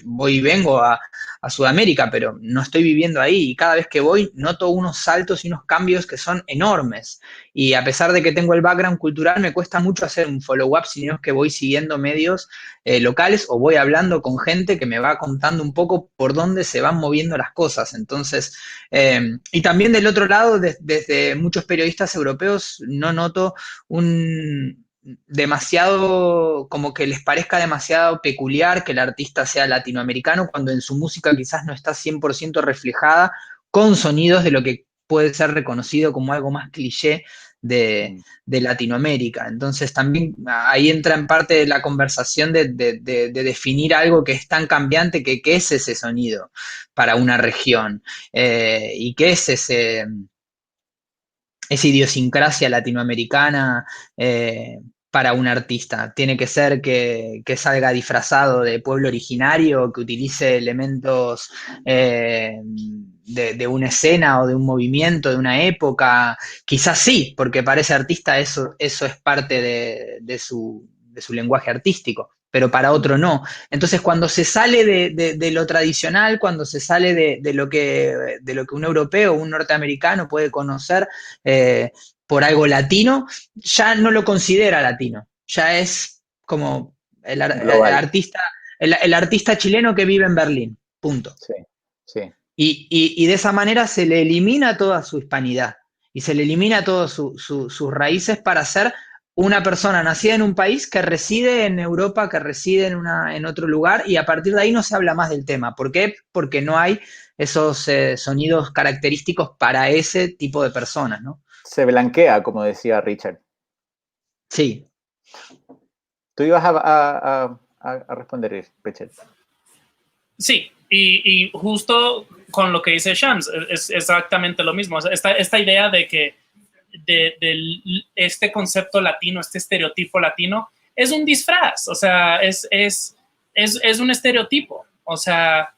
voy y vengo a Sudamérica, pero no estoy viviendo ahí y cada vez que voy noto unos saltos y unos cambios que son enormes. Y a pesar de que tengo el background cultural, me cuesta mucho hacer un follow-up, sino que voy siguiendo medios locales o voy hablando con gente que me va contando un poco por dónde se van moviendo las cosas. Entonces, y también del otro lado, desde muchos periodistas europeos, no noto un demasiado, como que les parezca demasiado peculiar que el artista sea latinoamericano, cuando en su música quizás no está 100% reflejada con sonidos de lo que puede ser reconocido como algo más cliché de Latinoamérica. Entonces también ahí entra en parte de la conversación de definir algo que es tan cambiante que qué es ese sonido para una región y qué es esa idiosincrasia latinoamericana para un artista. Tiene que ser que salga disfrazado de pueblo originario, que utilice elementos de una escena o de un movimiento, de una época. Quizás sí, porque para ese artista eso es parte de su lenguaje artístico, pero para otro no. Entonces, cuando se sale de lo tradicional, cuando se sale de lo que un europeo o un norteamericano puede conocer por algo latino, ya no lo considera latino, ya es como el Global. artista chileno que vive en Berlín, punto. Sí, sí. Y de esa manera se le elimina toda su hispanidad y se le elimina todas sus raíces para ser una persona nacida en un país que reside en Europa, que reside en otro lugar, y a partir de ahí no se habla más del tema. ¿Por qué? Porque no hay esos sonidos característicos para ese tipo de personas, ¿no? Se blanquea, como decía Richard. Sí. Tú ibas a responder, Richard. Sí, y justo con lo que dice Shams, es exactamente lo mismo. Esta idea de que este concepto latino, este estereotipo latino, es un disfraz, o sea, es un estereotipo. O sea,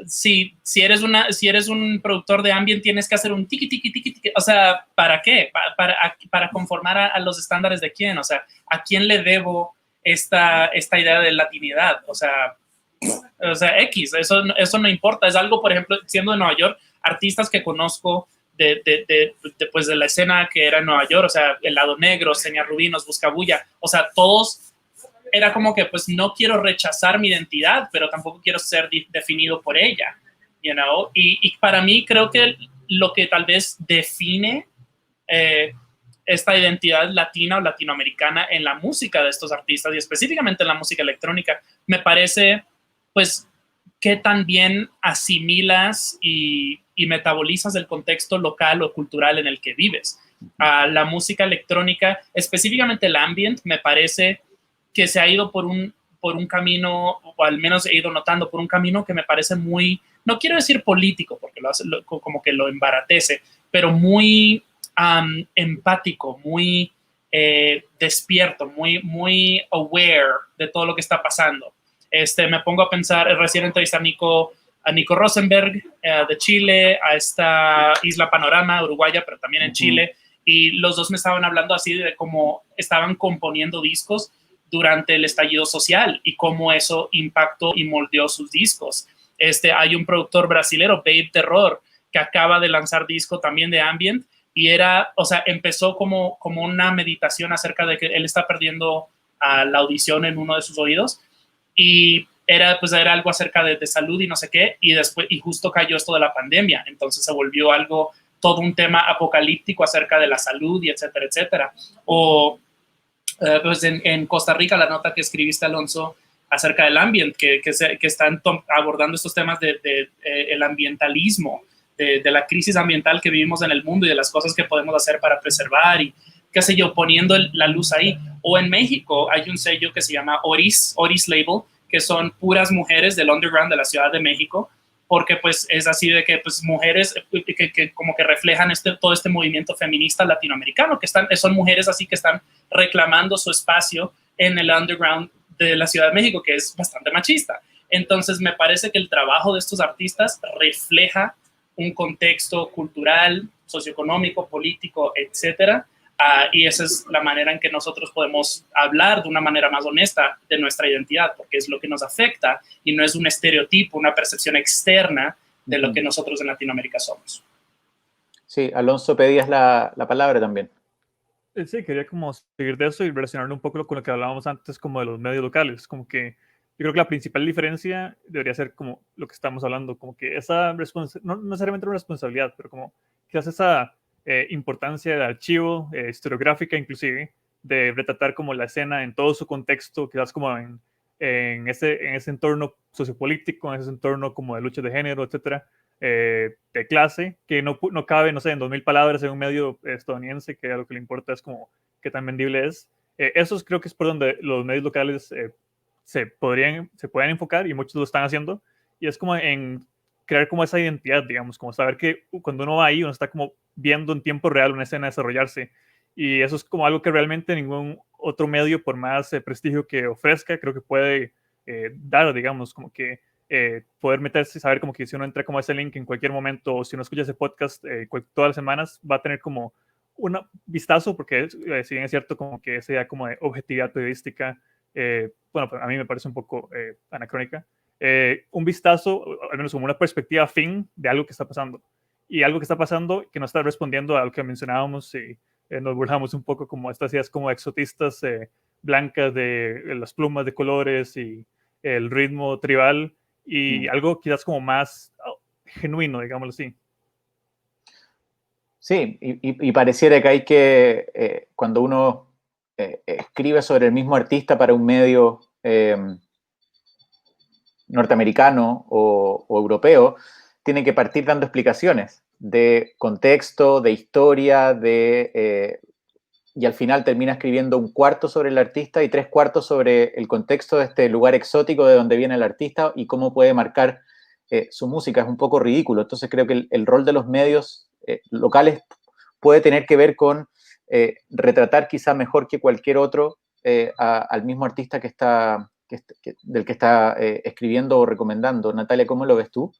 si eres un productor de ambient, tienes que hacer un tiki, tiki, tiki, tiki. O sea, ¿para qué? Para conformar a los estándares de quién. O sea, ¿a quién le debo esta idea de latinidad? O sea, X, eso no importa. Es algo, por ejemplo, siendo de Nueva York, artistas que conozco pues de la escena que era en Nueva York, o sea, El Lado Negro, Seña Rubinos, Buscabulla, o sea, todos era como que pues no quiero rechazar mi identidad, pero tampoco quiero ser definido por ella, you know? Y para mí creo que lo que tal vez define esta identidad latina o latinoamericana en la música de estos artistas y específicamente en la música electrónica, me parece pues qué tan bien asimilas y metabolizas el contexto local o cultural en el que vives. La música electrónica, específicamente el ambient, me parece que se ha ido por un camino, o al menos he ido notando por un camino que me parece muy, no quiero decir político, porque como que lo embaratece, pero muy empático, muy despierto, muy aware de todo lo que está pasando. Me pongo a pensar, recién entrevisté a Nico Rosenberg de Chile, a esta Isla Panorama, uruguaya, pero también en Chile, y los dos me estaban hablando así de cómo estaban componiendo discos durante el estallido social y cómo eso impactó y moldeó sus discos. Hay un productor brasilero, Babe Terror, que acaba de lanzar disco también de ambient y empezó como una meditación acerca de que él está perdiendo la audición en uno de sus oídos y era algo acerca de salud y no sé qué, y justo cayó esto de la pandemia, entonces se volvió todo un tema apocalíptico acerca de la salud y etcétera, etcétera. O pues en Costa Rica, la nota que escribiste, Alonso, acerca del ambient, que están abordando estos temas el ambientalismo, de la crisis ambiental que vivimos en el mundo y de las cosas que podemos hacer para preservar y qué sé yo, poniendo la luz ahí. O en México hay un sello que se llama Oris Label, que son puras mujeres del underground de la Ciudad de México, porque pues es así de que pues mujeres que como que reflejan todo este movimiento feminista latinoamericano, que son mujeres así que están reclamando su espacio en el underground de la Ciudad de México, que es bastante machista. Entonces me parece que el trabajo de estos artistas refleja un contexto cultural, socioeconómico, político, etcétera, y esa es la manera en que nosotros podemos hablar de una manera más honesta de nuestra identidad, porque es lo que nos afecta y no es un estereotipo, una percepción externa de lo que nosotros en Latinoamérica somos. Sí, Alonso, pedías la palabra también. Sí, quería como seguir de eso y relacionarlo un poco con lo que hablábamos antes como de los medios locales, como que yo creo que la principal diferencia debería ser como lo que estamos hablando, como que esa no necesariamente una responsabilidad, pero como quizás esa importancia del archivo, historiográfica inclusive, de retratar como la escena en todo su contexto, quizás como en ese entorno sociopolítico, en ese entorno como de lucha de género, etcétera, de clase, que no cabe, no sé, en 2000 palabras en un medio estadounidense, que a lo que le importa es como qué tan vendible es. Eso creo que es por donde los medios locales se pueden enfocar y muchos lo están haciendo, y es como en crear como esa identidad, digamos, como saber que cuando uno va ahí, uno está como viendo en tiempo real una escena desarrollarse, y eso es como algo que realmente ningún otro medio, por más prestigio que ofrezca, creo que puede dar, digamos, como que poder meterse y saber como que si uno entra como a ese link en cualquier momento o si uno escucha ese podcast todas las semanas, va a tener como un vistazo, porque si bien es cierto como que esa idea como de objetividad periodística, bueno, a mí me parece un poco anacrónica, un vistazo, al menos como una perspectiva fin de algo que está pasando, y algo que está pasando que no está respondiendo a lo que mencionábamos y nos burlamos un poco como estas ideas como exotistas blancas de las plumas de colores y el ritmo tribal, y algo quizás como más genuino, digámoslo así. Sí, y pareciera que hay que, cuando uno escribe sobre el mismo artista para un medio norteamericano o europeo, tiene que partir dando explicaciones de contexto, de historia, y al final termina escribiendo un cuarto sobre el artista y 3/4 sobre el contexto de este lugar exótico de donde viene el artista y cómo puede marcar su música. Es un poco ridículo. Entonces creo que el rol de los medios locales puede tener que ver con retratar quizá mejor que cualquier otro al mismo artista del que está escribiendo o recomendando. Natalia, ¿cómo lo ves tú?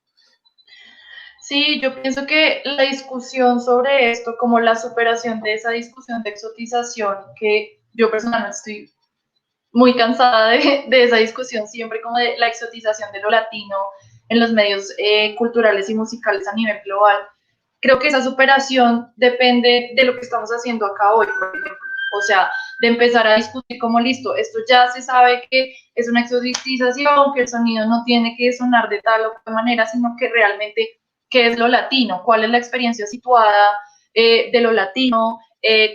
Sí, yo pienso que la discusión sobre esto, como la superación de esa discusión de exotización, que yo personalmente estoy muy cansada de esa discusión siempre, como de la exotización de lo latino en los medios culturales y musicales a nivel global. Creo que esa superación depende de lo que estamos haciendo acá hoy, por ejemplo. O sea, de empezar a discutir como listo, esto ya se sabe que es una exotización, que el sonido no tiene que sonar de tal o cual manera, sino que realmente qué es lo latino, cuál es la experiencia situada de lo latino,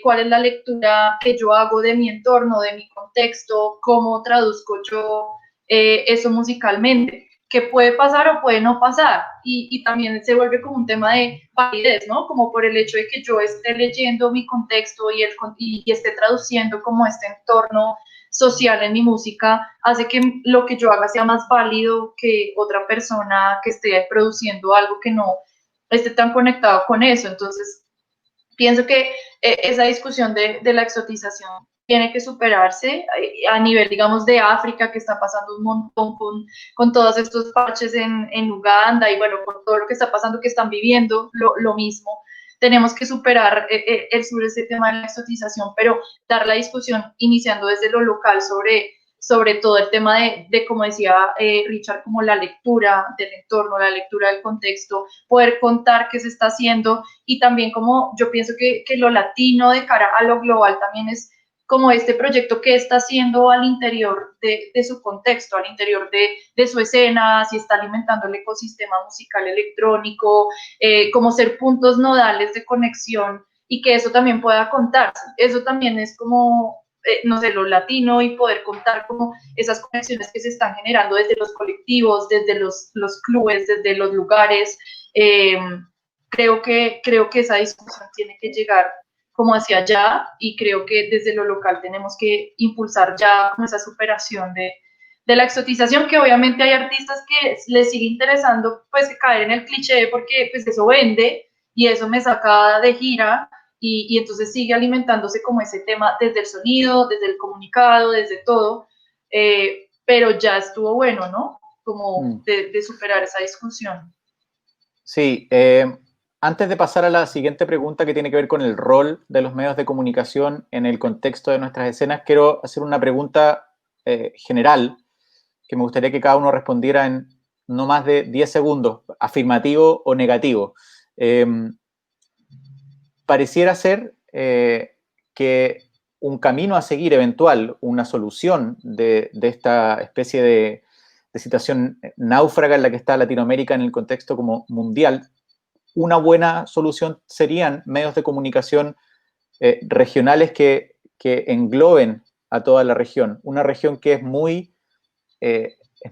cuál es la lectura que yo hago de mi entorno, de mi contexto, cómo traduzco yo eso musicalmente. que puede pasar o puede no pasar, y también se vuelve como un tema de validez, ¿no? Como por el hecho de que yo esté leyendo mi contexto y esté traduciendo como este entorno social en mi música, hace que lo que yo haga sea más válido que otra persona que esté produciendo algo que no esté tan conectado con eso. Entonces, pienso que esa discusión de la exotización tiene que superarse a nivel, digamos, de África, que está pasando un montón con todos estos parches en Uganda y bueno, con todo lo que está pasando, que están viviendo lo mismo. Tenemos que superar sobre ese tema de la exotización, pero dar la discusión iniciando desde lo local sobre todo el tema de como decía Richard, como la lectura del entorno, la lectura del contexto, poder contar qué se está haciendo, y también como yo pienso que lo latino de cara a lo global también es como este proyecto que está haciendo al interior de su contexto, al interior de su escena, si está alimentando el ecosistema musical electrónico, como ser puntos nodales de conexión y que eso también pueda contarse. Eso también es como, no sé, lo latino, y poder contar como esas conexiones que se están generando desde los colectivos, desde los clubes, desde los lugares. Creo que esa discusión tiene que llegar como hacia allá, y creo que desde lo local tenemos que impulsar ya como esa superación de la exotización, que obviamente hay artistas que les sigue interesando pues caer en el cliché porque pues eso vende y eso me saca de gira, y entonces sigue alimentándose como ese tema desde el sonido, desde el comunicado, desde todo, pero ya estuvo bueno, ¿no? Como de superar esa discusión. Sí, antes de pasar a la siguiente pregunta que tiene que ver con el rol de los medios de comunicación en el contexto de nuestras escenas, quiero hacer una pregunta general que me gustaría que cada uno respondiera en no más de 10 segundos, afirmativo o negativo. Pareciera ser que un camino a seguir eventual, una solución de esta especie de situación náufraga en la que está Latinoamérica en el contexto como mundial, una buena solución serían medios de comunicación regionales que engloben a toda la región. Una región que es muy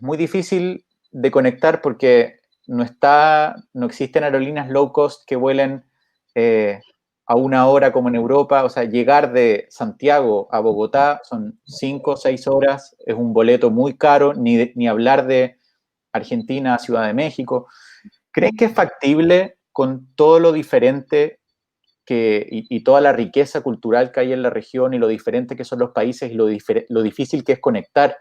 difícil de conectar porque no existen aerolíneas low cost que vuelen a una hora como en Europa. O sea, llegar de Santiago a Bogotá son 5 o 6 horas, es un boleto muy caro, ni hablar de Argentina a Ciudad de México. ¿Crees que es factible con todo lo diferente y toda la riqueza cultural que hay en la región y lo diferente que son los países y lo difícil que es conectar?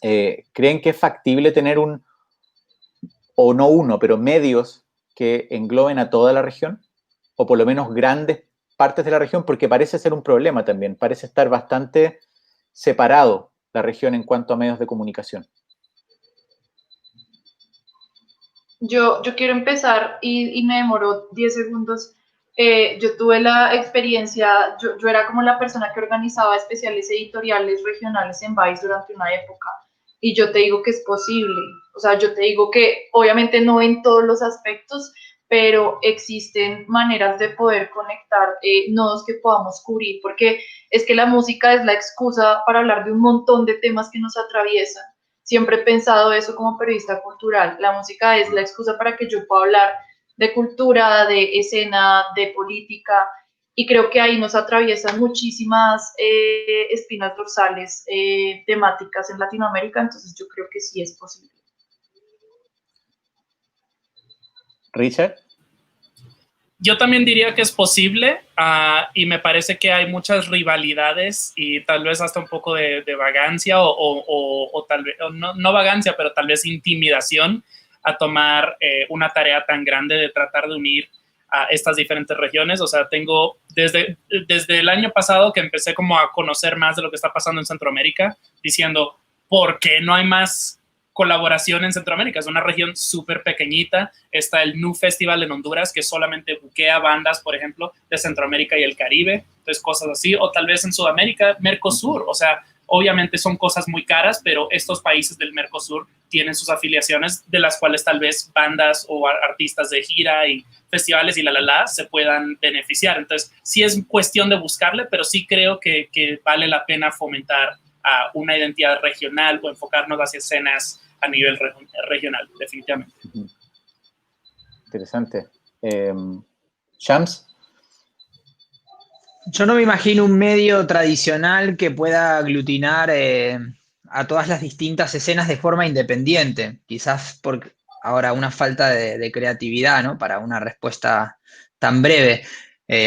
¿Creen que es factible tener o no uno, pero medios que engloben a toda la región? O por lo menos grandes partes de la región, porque parece ser un problema también, parece estar bastante separado la región en cuanto a medios de comunicación. Yo quiero empezar y me demoró 10 segundos. Yo tuve la experiencia, yo era como la persona que organizaba especiales editoriales regionales en Vice durante una época, y yo te digo que es posible. O sea, yo te digo que obviamente no en todos los aspectos, pero existen maneras de poder conectar nodos que podamos cubrir, porque es que la música es la excusa para hablar de un montón de temas que nos atraviesan. Siempre he pensado eso como periodista cultural. La música es la excusa para que yo pueda hablar de cultura, de escena, de política, y creo que ahí nos atraviesan muchísimas espinas dorsales temáticas en Latinoamérica, entonces yo creo que sí es posible. Richard. Yo también diría que es posible y me parece que hay muchas rivalidades y tal vez hasta un poco de vagancia o tal vez, no vagancia, pero tal vez intimidación a tomar una tarea tan grande de tratar de unir a estas diferentes regiones. O sea, tengo desde el año pasado que empecé como a conocer más de lo que está pasando en Centroamérica, diciendo, ¿por qué no hay más colaboración en Centroamérica? Es una región súper pequeñita. Está el NU Festival en Honduras, que solamente buquea bandas, por ejemplo, de Centroamérica y el Caribe, entonces cosas así, o tal vez en Sudamérica, Mercosur. O sea, obviamente son cosas muy caras, pero estos países del Mercosur tienen sus afiliaciones de las cuales tal vez bandas o artistas de gira y festivales y se puedan beneficiar. Entonces, sí es cuestión de buscarle, pero sí creo que vale la pena fomentar una identidad regional o enfocarnos hacia escenas a nivel regional, definitivamente. Interesante. Shams. Yo no me imagino un medio tradicional que pueda aglutinar a todas las distintas escenas de forma independiente. Quizás por ahora una falta de creatividad, ¿no? Para una respuesta tan breve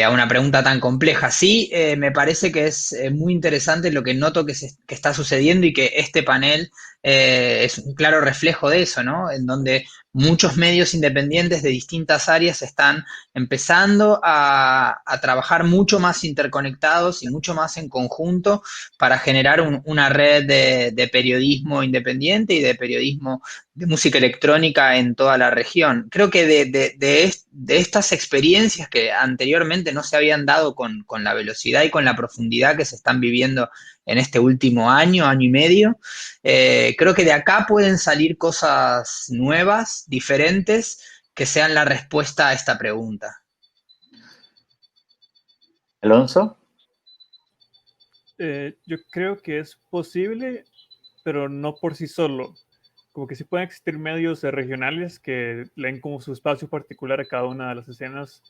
a una pregunta tan compleja. Sí, me parece que es muy interesante lo que noto que está sucediendo y que este panel es un claro reflejo de eso, ¿no? En donde muchos medios independientes de distintas áreas están empezando a trabajar mucho más interconectados y mucho más en conjunto para generar una red de periodismo independiente y de periodismo de música electrónica en toda la región. Creo que de estas experiencias que anteriormente no se habían dado con la velocidad y con la profundidad que se están viviendo en este último año, año y medio, creo que de acá pueden salir cosas nuevas, diferentes, que sean la respuesta a esta pregunta. Alonso. Yo creo que es posible, pero no por sí solo. Como que sí pueden existir medios regionales que leen como su espacio particular a cada una de las escenas,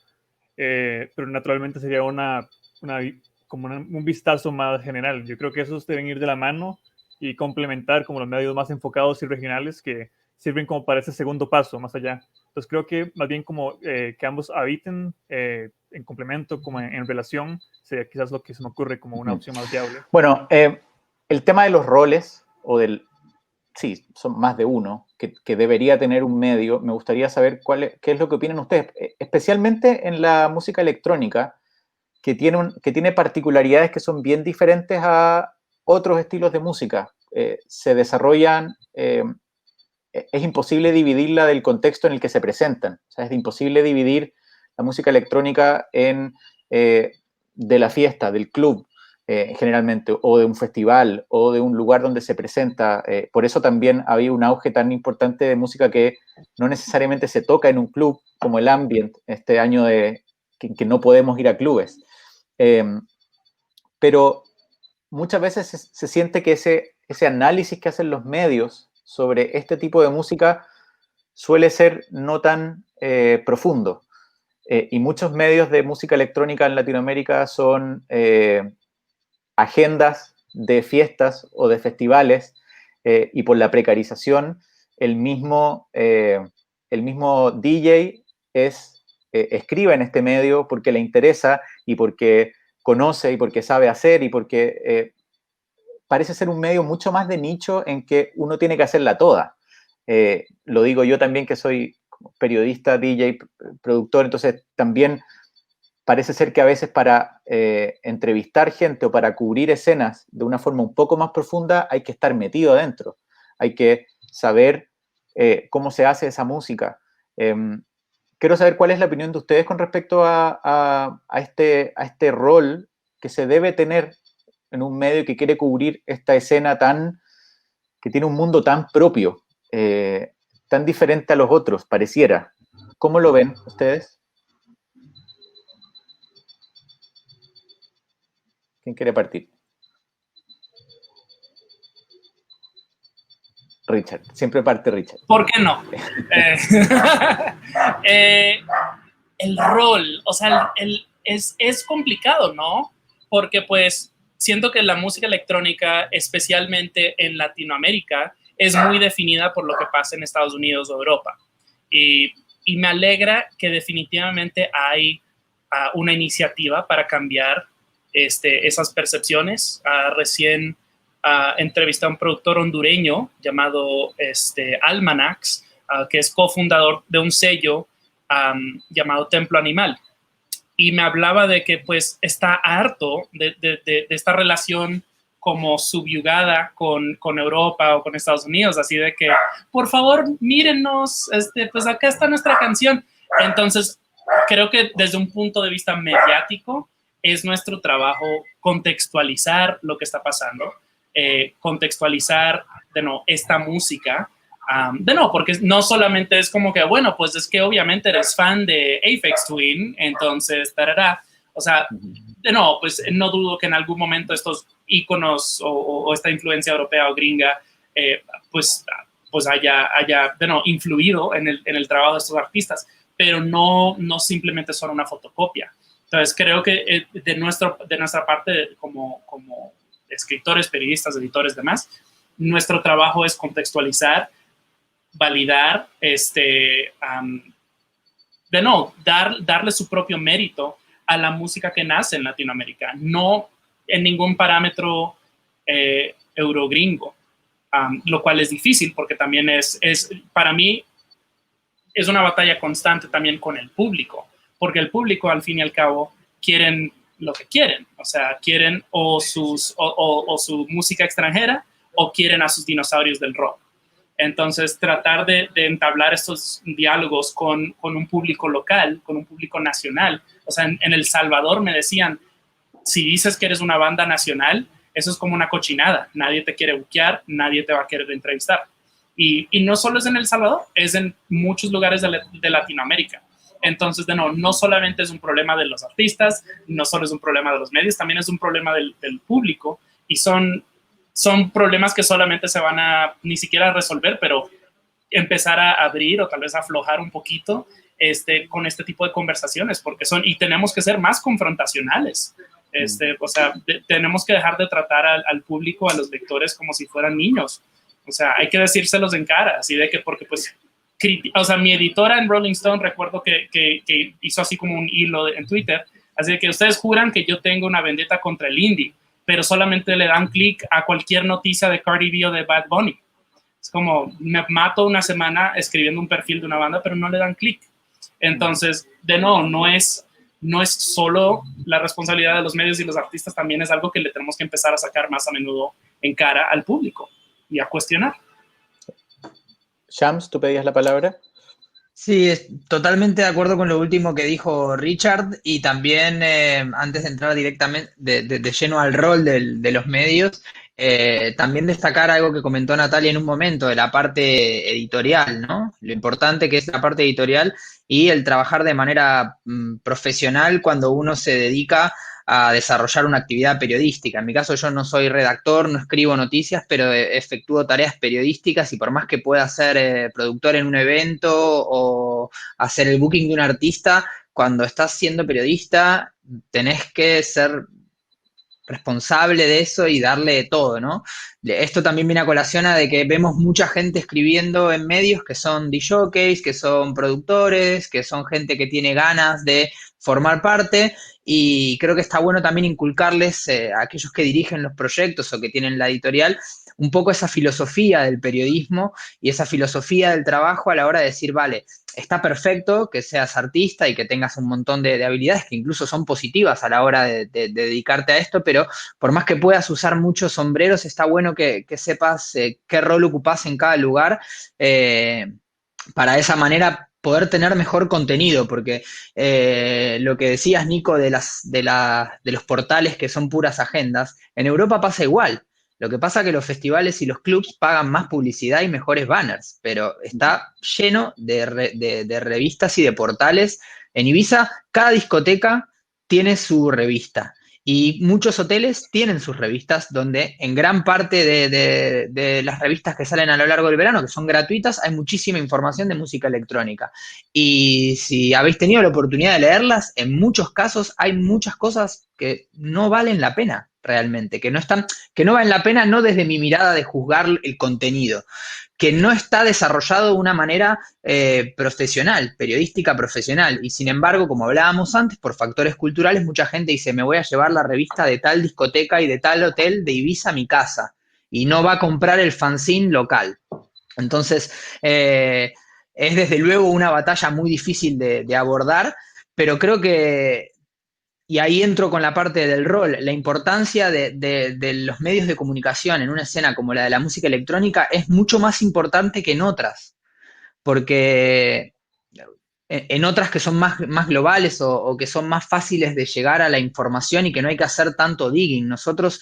pero naturalmente sería un vistazo más general. Yo creo que esos deben ir de la mano y complementar como los medios más enfocados y regionales que sirven como para ese segundo paso más allá. Entonces creo que más bien como que ambos habiten en complemento, como en relación, sería quizás lo que se me ocurre como una opción más viable. Bueno, el tema de los roles, sí, son más de uno, que debería tener un medio, me gustaría saber qué es lo que opinan ustedes, especialmente en la música electrónica, que tiene particularidades que son bien diferentes a otros estilos de música. Se desarrollan, es imposible dividirla del contexto en el que se presentan. O sea, es imposible dividir la música electrónica de la fiesta, del club, generalmente, o de un festival, o de un lugar donde se presenta. Por eso también había un auge tan importante de música que no necesariamente se toca en un club, como el ambient, este año que no podemos ir a clubes. Pero muchas veces se siente que ese análisis que hacen los medios sobre este tipo de música suele ser no tan profundo. Y muchos medios de música electrónica en Latinoamérica son agendas de fiestas o de festivales, y por la precarización, el mismo DJ escribe en este medio porque le interesa y porque conoce y porque sabe hacer y porque parece ser un medio mucho más de nicho en que uno tiene que hacerla toda. Lo digo yo también, que soy periodista, DJ, productor, entonces también parece ser que a veces para entrevistar gente o para cubrir escenas de una forma un poco más profunda hay que estar metido adentro, hay que saber cómo se hace esa música. Quiero saber cuál es la opinión de ustedes con respecto a este rol que se debe tener en un medio que quiere cubrir esta escena que tiene un mundo tan propio, tan diferente a los otros, pareciera. ¿Cómo lo ven ustedes? ¿Quién quiere partir? Richard, siempre parte Richard. ¿Por qué no? El rol, o sea, es complicado, ¿no? Porque pues siento que la música electrónica, especialmente en Latinoamérica, es muy definida por lo que pasa en Estados Unidos o Europa. Y me alegra que definitivamente hay una iniciativa para cambiar esas percepciones. Recién entrevisté a un productor hondureño llamado Almanax, que es cofundador de un sello llamado Templo Animal. Y me hablaba de que pues está harto de esta relación como subyugada con Europa o con Estados Unidos, así de que, por favor, mírennos, pues acá está nuestra canción. Entonces, creo que desde un punto de vista mediático, es nuestro trabajo contextualizar lo que está pasando, contextualizar, de nuevo, esta música, porque no solamente es como que, bueno, pues es que obviamente eres fan de Aphex Twin, entonces, tarará. O sea, pues no dudo que en algún momento estos íconos o esta influencia europea o gringa, pues pues haya influido en el trabajo de estos artistas, pero no simplemente son una fotocopia. Entonces, creo que de nuestra parte, como escritores, periodistas, editores, demás, nuestro trabajo es contextualizar, validar, darle su propio mérito a la música que nace en Latinoamérica, no en ningún parámetro eurogringo, lo cual es difícil porque también para mí, es una batalla constante también con el público, porque el público al fin y al cabo quieren lo que quieren, o sea, quieren o su música extranjera o quieren a sus dinosaurios del rock. Entonces, tratar de entablar estos diálogos con un público local, con un público nacional. O sea, en El Salvador me decían, si dices que eres una banda nacional, eso es como una cochinada. Nadie te quiere buquear, nadie te va a querer entrevistar. Y no solo es en El Salvador, es en muchos lugares de Latinoamérica. Entonces, no solamente es un problema de los artistas, no solo es un problema de los medios, también es un problema del público. Y son problemas que solamente se van a ni siquiera resolver, pero empezar a abrir o tal vez aflojar un poquito con este tipo de conversaciones, porque y tenemos que ser más confrontacionales. O sea, tenemos que dejar de tratar al público, a los lectores, como si fueran niños. O sea, hay que decírselos en cara, así de que, porque pues, o sea, mi editora en Rolling Stone, recuerdo que hizo así como un hilo en Twitter, así de que ustedes juran que yo tengo una vendetta contra el indie, pero solamente le dan clic a cualquier noticia de Cardi B o de Bad Bunny. Es como, me mato una semana escribiendo un perfil de una banda, pero no le dan clic. Entonces, no es solo la responsabilidad de los medios y los artistas, también es algo que le tenemos que empezar a sacar más a menudo en cara al público y a cuestionar. Shams, ¿tú pedías la palabra? Sí, totalmente de acuerdo con lo último que dijo Richard y también antes de entrar directamente de lleno al rol de los medios, también destacar algo que comentó Natalia en un momento, de la parte editorial, ¿no? Lo importante que es la parte editorial y el trabajar de manera profesional cuando uno se dedica a desarrollar una actividad periodística. En mi caso yo no soy redactor, no escribo noticias, pero efectúo tareas periodísticas y por más que pueda ser productor en un evento o hacer el booking de un artista, cuando estás siendo periodista tenés que ser responsable de eso y darle todo, ¿no? Esto también viene a colación a de que vemos mucha gente escribiendo en medios que son DJs, que son productores, que son gente que tiene ganas de formar parte y creo que está bueno también inculcarles a aquellos que dirigen los proyectos o que tienen la editorial un poco esa filosofía del periodismo y esa filosofía del trabajo a la hora de decir, vale, está perfecto que seas artista y que tengas un montón de habilidades que incluso son positivas a la hora de dedicarte a esto, pero por más que puedas usar muchos sombreros, está bueno que sepas qué rol ocupás en cada lugar para de esa manera poder tener mejor contenido, porque lo que decías, Nico, de los portales que son puras agendas, en Europa pasa igual. Lo que pasa es que los festivales y los clubs pagan más publicidad y mejores banners, pero está lleno de revistas y de portales. En Ibiza, cada discoteca tiene su revista y muchos hoteles tienen sus revistas donde en gran parte de las revistas que salen a lo largo del verano, que son gratuitas, hay muchísima información de música electrónica. Y si habéis tenido la oportunidad de leerlas, en muchos casos hay muchas cosas que no valen la pena realmente, que no valen la pena no desde mi mirada de juzgar el contenido, que no está desarrollado de una manera profesional, periodística profesional. Y sin embargo, como hablábamos antes, por factores culturales, mucha gente dice, me voy a llevar la revista de tal discoteca y de tal hotel de Ibiza a mi casa. Y no va a comprar el fanzine local. Entonces, es desde luego una batalla muy difícil de abordar, pero creo que y ahí entro con la parte del rol. La importancia de los medios de comunicación en una escena como la de la música electrónica es mucho más importante que en otras, porque en otras que son más globales o que son más fáciles de llegar a la información y que no hay que hacer tanto digging. Nosotros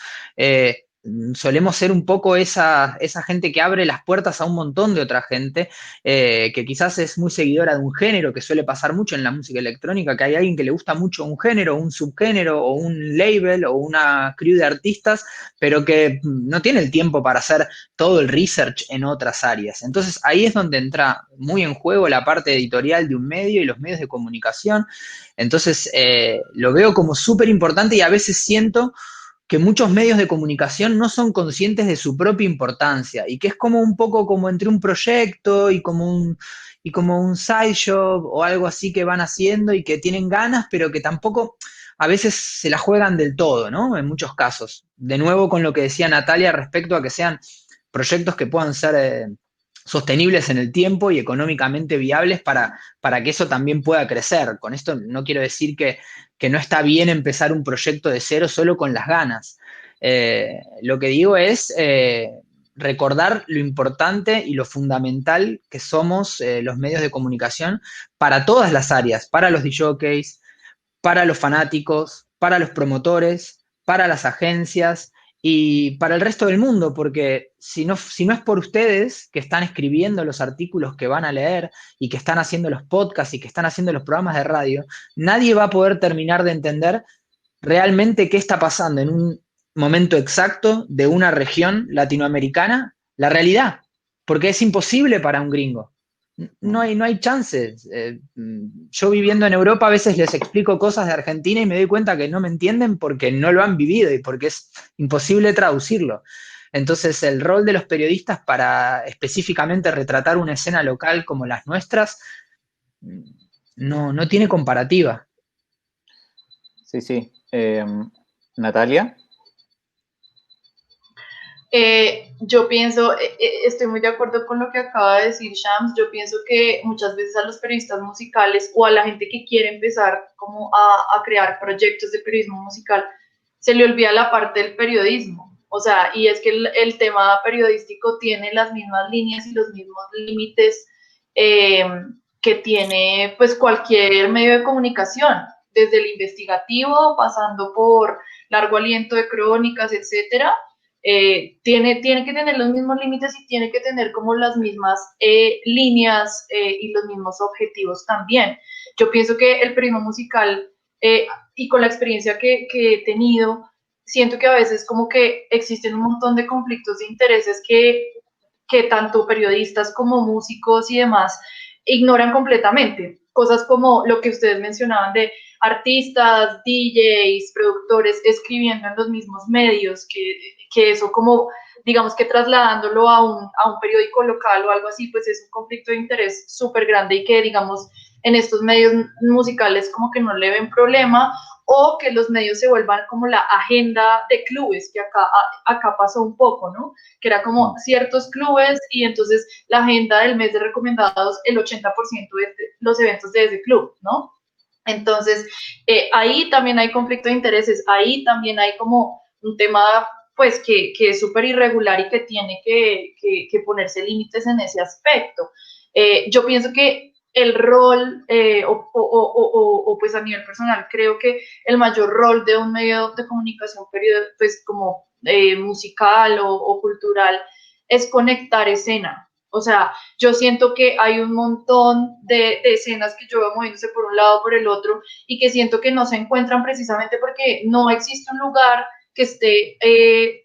solemos ser un poco esa gente que abre las puertas a un montón de otra gente, que quizás es muy seguidora de un género, que suele pasar mucho en la música electrónica, que hay alguien que le gusta mucho un género, un subgénero, o un label, o una crew de artistas, pero que no tiene el tiempo para hacer todo el research en otras áreas. Entonces ahí es donde entra muy en juego la parte editorial de un medio y los medios de comunicación. Entonces lo veo como súper importante y a veces siento que muchos medios de comunicación no son conscientes de su propia importancia y que es como un poco como entre un proyecto y como un side job o algo así que van haciendo y que tienen ganas, pero que tampoco a veces se la juegan del todo, ¿no? En muchos casos. De nuevo con lo que decía Natalia respecto a que sean proyectos que puedan ser sostenibles en el tiempo y económicamente viables para que eso también pueda crecer. Con esto no quiero decir que no está bien empezar un proyecto de cero solo con las ganas. Lo que digo es recordar lo importante y lo fundamental que somos los medios de comunicación para todas las áreas, para los DJs, para los fanáticos, para los promotores, para las agencias y para el resto del mundo, porque si no es por ustedes que están escribiendo los artículos que van a leer y que están haciendo los podcasts y que están haciendo los programas de radio, nadie va a poder terminar de entender realmente qué está pasando en un momento exacto de una región latinoamericana, la realidad, porque es imposible para un gringo. No hay chances. Yo viviendo en Europa a veces les explico cosas de Argentina y me doy cuenta que no me entienden porque no lo han vivido y porque es imposible traducirlo. Entonces el rol de los periodistas para específicamente retratar una escena local como las nuestras no tiene comparativa. Sí, sí. Natalia. Yo pienso, estoy muy de acuerdo con lo que acaba de decir Shams. Yo pienso que muchas veces a los periodistas musicales o a la gente que quiere empezar como a crear proyectos de periodismo musical se le olvida la parte del periodismo. O sea, y es que el tema periodístico tiene las mismas líneas y los mismos límites eh, que tiene pues cualquier medio de comunicación, desde el investigativo, pasando por largo aliento de crónicas, etcétera. Tiene que tener los mismos límites y tiene que tener como las mismas líneas y los mismos objetivos también. Yo pienso que el periodismo musical y con la experiencia que he tenido, siento que a veces como que existen un montón de conflictos de intereses que tanto periodistas como músicos y demás ignoran completamente. Cosas como lo que ustedes mencionaban de artistas, DJs, productores escribiendo en los mismos medios, que eso como, digamos que trasladándolo a un periódico local o algo así, pues es un conflicto de interés súper grande y que, digamos, en estos medios musicales como que no le ven problema o que los medios se vuelvan como la agenda de clubes, que acá pasó un poco, ¿no? Que era como ciertos clubes y entonces la agenda del mes de recomendados, el 80% de los eventos de ese club, ¿no? Entonces, ahí también hay conflicto de intereses, ahí también hay como un tema pues que es súper irregular y que tiene que ponerse límites en ese aspecto. Yo pienso que el rol, pues a nivel personal, creo que el mayor rol de un medio de comunicación, pues como musical o cultural, es conectar escena. O sea, yo siento que hay un montón de escenas que yo veo moviéndose por un lado, por el otro, y que siento que no se encuentran precisamente porque no existe un lugar que esté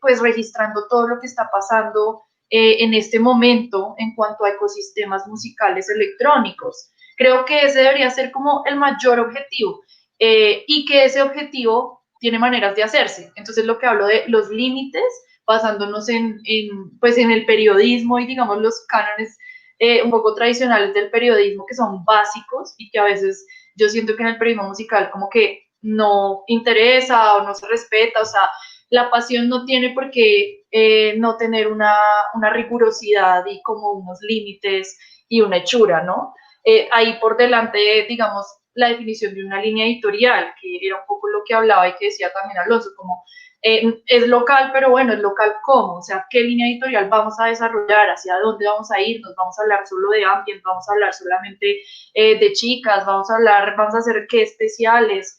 pues registrando todo lo que está pasando en este momento en cuanto a ecosistemas musicales electrónicos. Creo que ese debería ser como el mayor objetivo y que ese objetivo tiene maneras de hacerse. Entonces, lo que hablo de los límites, basándonos pues en el periodismo y digamos los cánones un poco tradicionales del periodismo que son básicos y que a veces yo siento que en el periodismo musical como que no interesa o no se respeta, o sea, la pasión no tiene por qué no tener una rigurosidad y como unos límites y una hechura, ¿no? Ahí por delante, digamos, la definición de una línea editorial, que era un poco lo que hablaba y que decía también Alonso, como es local, pero bueno, es local cómo, o sea, qué línea editorial vamos a desarrollar, hacia dónde vamos a ir, nos vamos a hablar solo de ambient, vamos a hablar solamente de chicas, vamos a hacer qué especiales,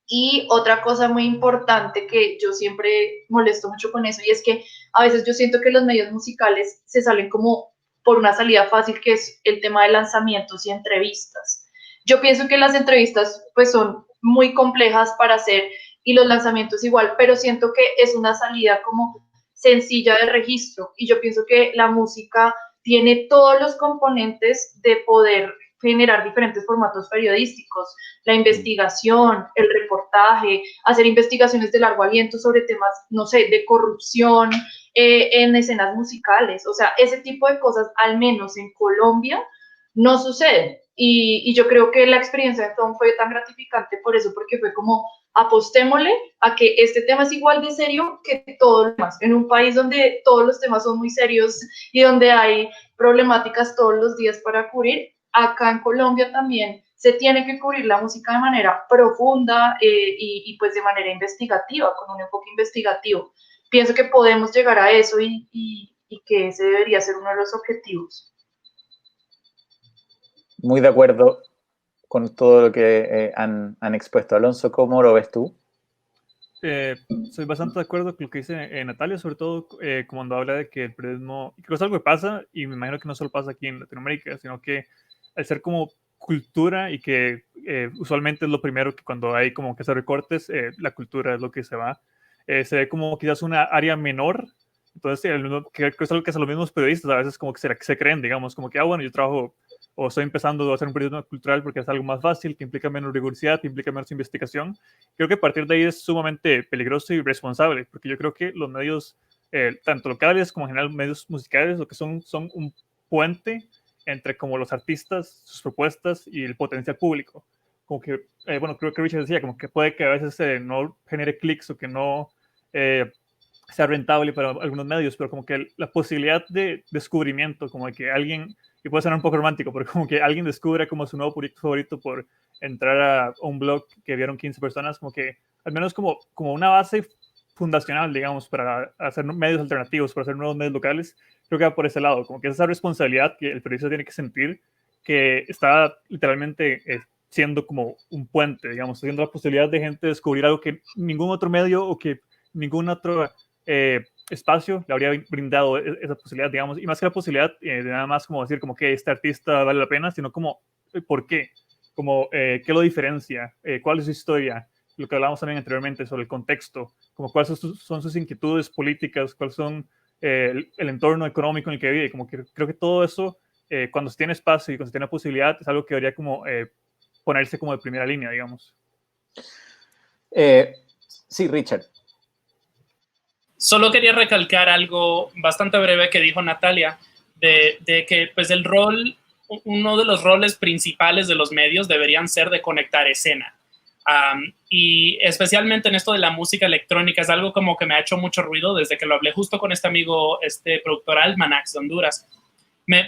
Y otra cosa muy importante que yo siempre molesto mucho con eso, y es que a veces yo siento que los medios musicales se salen como por una salida fácil, que es el tema de lanzamientos y entrevistas. Yo pienso que las entrevistas pues son muy complejas para hacer y los lanzamientos igual, pero siento que es una salida como sencilla de registro, y yo pienso que la música tiene todos los componentes de poder generar diferentes formatos periodísticos, la investigación, el reportaje, hacer investigaciones de largo aliento sobre temas, no sé, de corrupción en escenas musicales. O sea, ese tipo de cosas, al menos en Colombia, no sucede. Y yo creo que la experiencia de Tom fue tan gratificante por eso, porque fue como apostémosle a que este tema es igual de serio que todo lo demás. En un país donde todos los temas son muy serios y donde hay problemáticas todos los días para cubrir, acá en Colombia también se tiene que cubrir la música de manera profunda y pues de manera investigativa, con un enfoque investigativo. Pienso que podemos llegar a eso y que ese debería ser uno de los objetivos. Muy de acuerdo con todo lo que han expuesto. Alonso, ¿cómo lo ves tú? Soy bastante de acuerdo con lo que dice Natalia, sobre todo cuando habla de que el periodismo, que es algo que pasa, y me imagino que no solo pasa aquí en Latinoamérica, sino que al ser como cultura y que usualmente es lo primero que cuando hay como que hacer recortes, la cultura es lo que se va, se ve como quizás una área menor. Entonces, que es algo que hacen los mismos periodistas, a veces como que se creen, digamos, como que, bueno, yo trabajo o estoy empezando a hacer un periodismo cultural porque es algo más fácil, que implica menos rigurosidad, que implica menos investigación. Creo que a partir de ahí es sumamente peligroso y irresponsable, porque yo creo que los medios, tanto locales como en general medios musicales, lo que son un puente entre como los artistas, sus propuestas y el potencial público. Como que, bueno, creo que Richard decía, como que puede que a veces no genere clics o que no sea rentable para algunos medios, pero como que la posibilidad de descubrimiento, como de que alguien, y puede ser un poco romántico, pero como que alguien descubre como su nuevo proyecto favorito por entrar a un blog que vieron 15 personas, como que al menos como una base fundacional, digamos, para hacer medios alternativos, para hacer nuevos medios locales, creo que va por ese lado, como que es esa responsabilidad que el periodista tiene que sentir, que está literalmente siendo como un puente, digamos, teniendo la posibilidad de gente descubrir algo que ningún otro medio o que ningún otro espacio le habría brindado esa posibilidad, digamos, y más que la posibilidad de nada más como decir como que este artista vale la pena, sino como ¿por qué? Como qué lo diferencia, cuál es su historia, lo que hablábamos también anteriormente sobre el contexto, como cuáles son sus inquietudes políticas, cuáles son el entorno económico en el que vive, como que creo que todo eso, cuando se tiene espacio y cuando se tiene posibilidad, es algo que debería como ponerse como de primera línea, digamos. Sí, Richard. Solo quería recalcar algo bastante breve que dijo Natalia, de que pues el rol, uno de los roles principales de los medios deberían ser de conectar escena. Y especialmente en esto de la música electrónica es algo como que me ha hecho mucho ruido desde que lo hablé justo con este amigo, este productor Almanax de Honduras.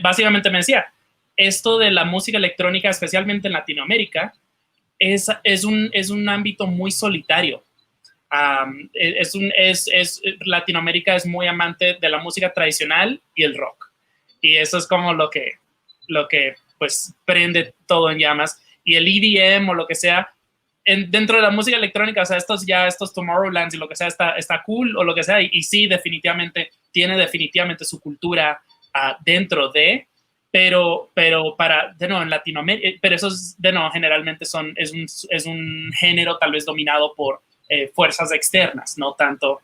Básicamente me decía, esto de la música electrónica, especialmente en Latinoamérica, es un ámbito muy solitario. Latinoamérica es muy amante de la música tradicional y el rock. Y eso es como lo que pues prende todo en llamas. Y el EDM o lo que sea, dentro de la música electrónica, o sea, estos Tomorrowlands y lo que sea, está cool o lo que sea. Y sí, definitivamente, tiene definitivamente su cultura dentro de, pero de nuevo, en Latinoamérica, pero eso es, de nuevo, generalmente es un género tal vez dominado por fuerzas externas, no tanto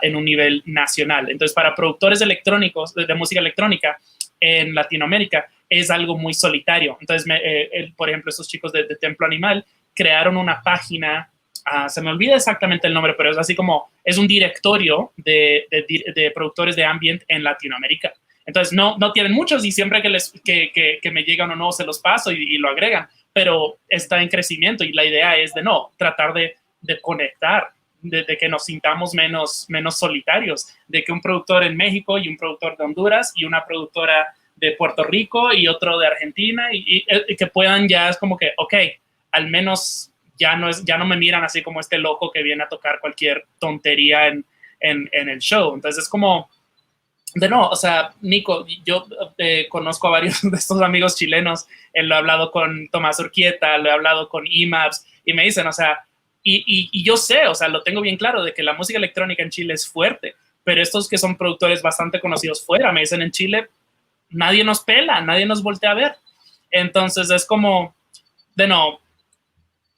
en un nivel nacional. Entonces, para productores electrónicos, de música electrónica en Latinoamérica, es algo muy solitario. Entonces, por ejemplo, estos chicos de Templo Animal crearon una página, se me olvida exactamente el nombre, pero es así como, es un directorio de productores de ambient en Latinoamérica. Entonces, no tienen muchos y siempre que me llegan o no, se los paso y lo agregan, pero está en crecimiento y la idea es tratar de conectar, de que nos sintamos menos solitarios, de que un productor en México y un productor de Honduras y una productora de Puerto Rico y otro de Argentina y que puedan ya, es como que, ok, al menos ya no me miran así como este loco que viene a tocar cualquier tontería en el show. Entonces es como, o sea, Nico, yo conozco a varios de estos amigos chilenos, lo he hablado con Tomás Urquieta, lo he hablado con IMAPS y me dicen, o sea, Y yo sé, o sea, lo tengo bien claro, de que la música electrónica en Chile es fuerte, pero estos que son productores bastante conocidos fuera, me dicen en Chile, nadie nos pela, nadie nos voltea a ver. Entonces es como, de no,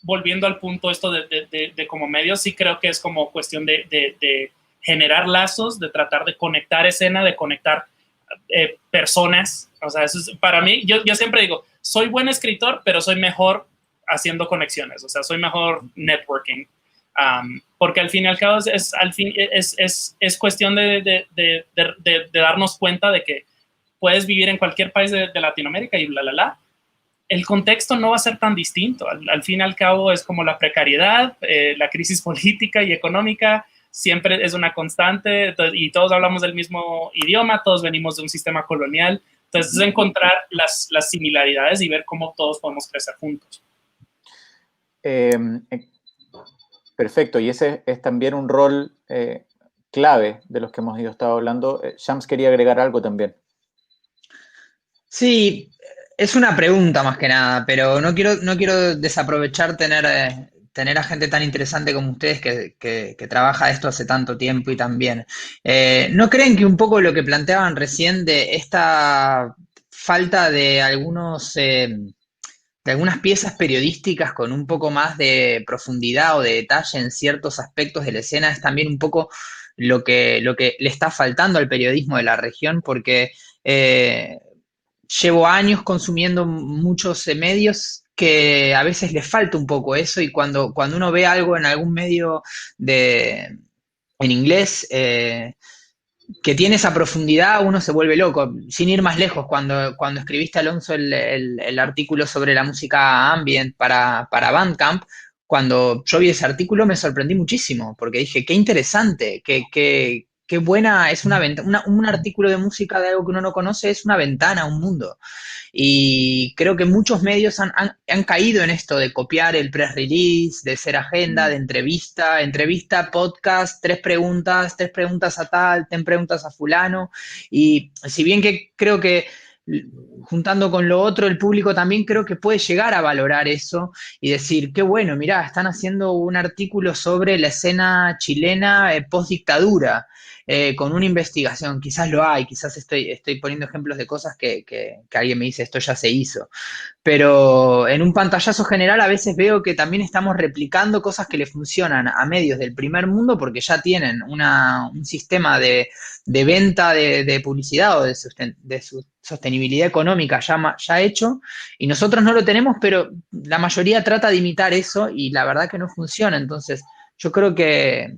volviendo al punto esto de como medios, sí creo que es como cuestión de generar lazos, de tratar de conectar escena, de conectar personas. O sea, eso es, para mí, yo siempre digo, soy buen escritor, pero soy mejor haciendo conexiones, o sea, soy mejor networking. Porque al fin y al cabo es cuestión de darnos cuenta de que puedes vivir en cualquier país de Latinoamérica y bla, bla, bla. El contexto no va a ser tan distinto. Al fin y al cabo es como la precariedad, la crisis política y económica siempre es una constante, y todos hablamos del mismo idioma, todos venimos de un sistema colonial. Entonces es encontrar las similaridades y ver cómo todos podemos crecer juntos. Perfecto, y ese es también un rol clave de los que hemos estado hablando. Shams quería agregar algo también. Sí, es una pregunta más que nada, pero no quiero desaprovechar tener a gente tan interesante como ustedes que trabaja esto hace tanto tiempo y tan bien. ¿No creen que un poco lo que planteaban recién de esta falta de de algunas piezas periodísticas con un poco más de profundidad o de detalle en ciertos aspectos de la escena es también un poco lo que le está faltando al periodismo de la región? Porque llevo años consumiendo muchos medios que a veces les falta un poco eso, y cuando uno ve algo en algún medio en inglés que tiene esa profundidad, uno se vuelve loco. Sin ir más lejos, cuando escribiste, Alonso, el artículo sobre la música ambient para Bandcamp, cuando yo vi ese artículo me sorprendí muchísimo, porque dije, qué interesante, qué buena, es un artículo de música de algo que uno no conoce, es una ventana a un mundo. Y creo que muchos medios han caído en esto de copiar el press release, de ser agenda, de entrevista, podcast, tres preguntas a tal, 10 preguntas a fulano. Y si bien que creo que juntando con lo otro, el público también creo que puede llegar a valorar eso y decir, qué bueno, mirá, están haciendo un artículo sobre la escena chilena post dictadura. Con una investigación, quizás lo hay, quizás estoy poniendo ejemplos de cosas que alguien me dice, esto ya se hizo, pero en un pantallazo general a veces veo que también estamos replicando cosas que le funcionan a medios del primer mundo porque ya tienen un sistema de venta de publicidad o de su sostenibilidad económica ya hecho, y nosotros no lo tenemos, pero la mayoría trata de imitar eso y la verdad que no funciona. Entonces yo creo que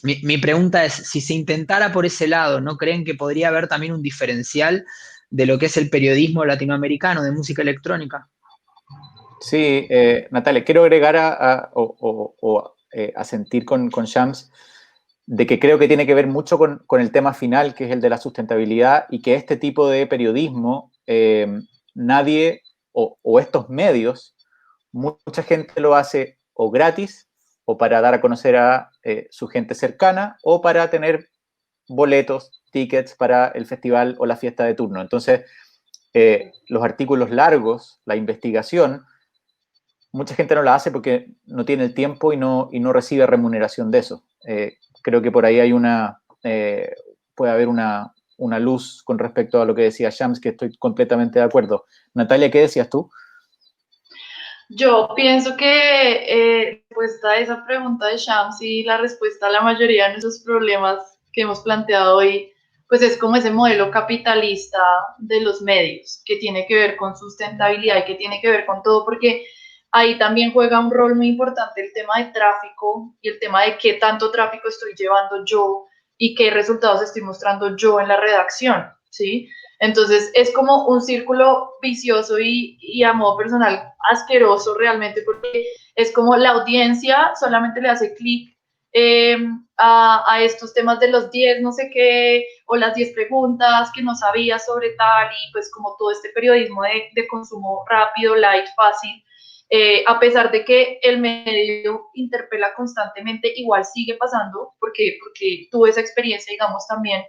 mi pregunta es, si se intentara por ese lado, ¿no creen que podría haber también un diferencial de lo que es el periodismo latinoamericano de música electrónica? Sí, Natalia, quiero agregar a sentir con Shams de que creo que tiene que ver mucho con el tema final, que es el de la sustentabilidad, y que este tipo de periodismo, nadie, o estos medios, mucha gente lo hace o gratis, o para dar a conocer a su gente cercana, o para tener boletos, tickets para el festival o la fiesta de turno. Entonces, los artículos largos, la investigación, mucha gente no la hace porque no tiene el tiempo y no recibe remuneración de eso. Creo que por ahí hay puede haber una luz con respecto a lo que decía Shams, que estoy completamente de acuerdo. Natalia, ¿qué decías tú? Yo pienso que respuesta a esa pregunta de Shams y la respuesta a la mayoría de nuestros problemas que hemos planteado hoy, pues es como ese modelo capitalista de los medios, que tiene que ver con sustentabilidad y que tiene que ver con todo, porque ahí también juega un rol muy importante el tema de tráfico y el tema de qué tanto tráfico estoy llevando yo y qué resultados estoy mostrando yo en la redacción, ¿sí? Entonces es como un círculo vicioso y a modo personal asqueroso realmente, porque es como la audiencia solamente le hace clic a estos temas de los 10 no sé qué, o las 10 preguntas que no sabía sobre tal, y pues como todo este periodismo de consumo rápido, light, fácil. A pesar de que el medio interpela constantemente, igual sigue pasando, porque tuve esa experiencia, digamos, también.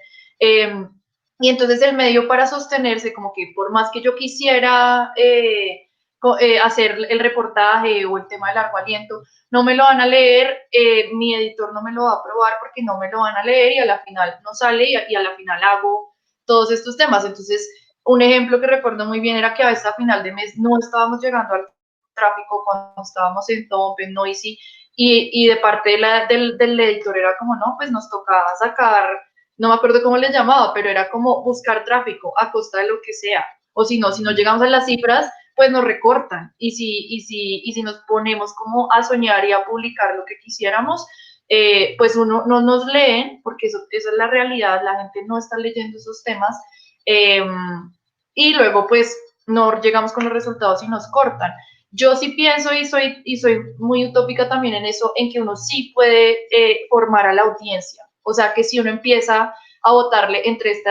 Y entonces el medio para sostenerse, como que por más que yo quisiera hacer el reportaje o el tema de largo aliento, no me lo van a leer, mi editor no me lo va a aprobar porque no me lo van a leer y a la final no sale y a la final hago todos estos temas. Entonces, un ejemplo que recuerdo muy bien era que a veces a final de mes no estábamos llegando al tráfico cuando estábamos en Tomp, en Noisy, y de parte del editor era como, no, pues nos tocaba sacar, no me acuerdo cómo le llamaba, pero era como buscar tráfico a costa de lo que sea. O si no llegamos a las cifras, pues nos recortan. Y si nos ponemos como a soñar y a publicar lo que quisiéramos, pues uno no nos leen, porque esa es la realidad, la gente no está leyendo esos temas, y luego pues no llegamos con los resultados y nos cortan. Yo sí pienso y soy muy utópica también en eso, en que uno sí puede formar a la audiencia. O sea, que si uno empieza a votarle entre este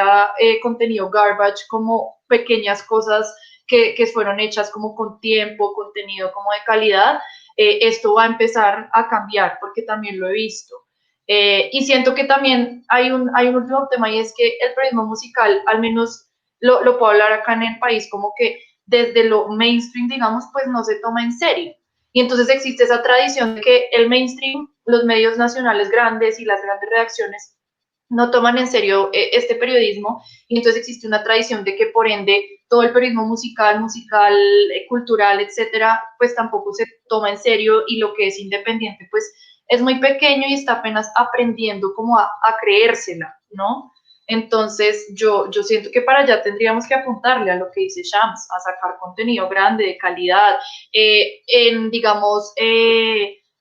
contenido garbage como pequeñas cosas que fueron hechas como con tiempo, contenido como de calidad, esto va a empezar a cambiar, porque también lo he visto. Y siento que también hay un último tema, y es que el periodismo musical, al menos lo puedo hablar acá en el país, como que desde lo mainstream, digamos, pues no se toma en serio. Y entonces existe esa tradición de que el mainstream, los medios nacionales grandes y las grandes redacciones no toman en serio este periodismo, y entonces existe una tradición de que por ende todo el periodismo musical, cultural, etcétera, pues tampoco se toma en serio, y lo que es independiente pues es muy pequeño y está apenas aprendiendo como a creérsela, ¿no? Entonces yo siento que para allá tendríamos que apuntarle a lo que dice Shams, a sacar contenido grande, de calidad, digamos,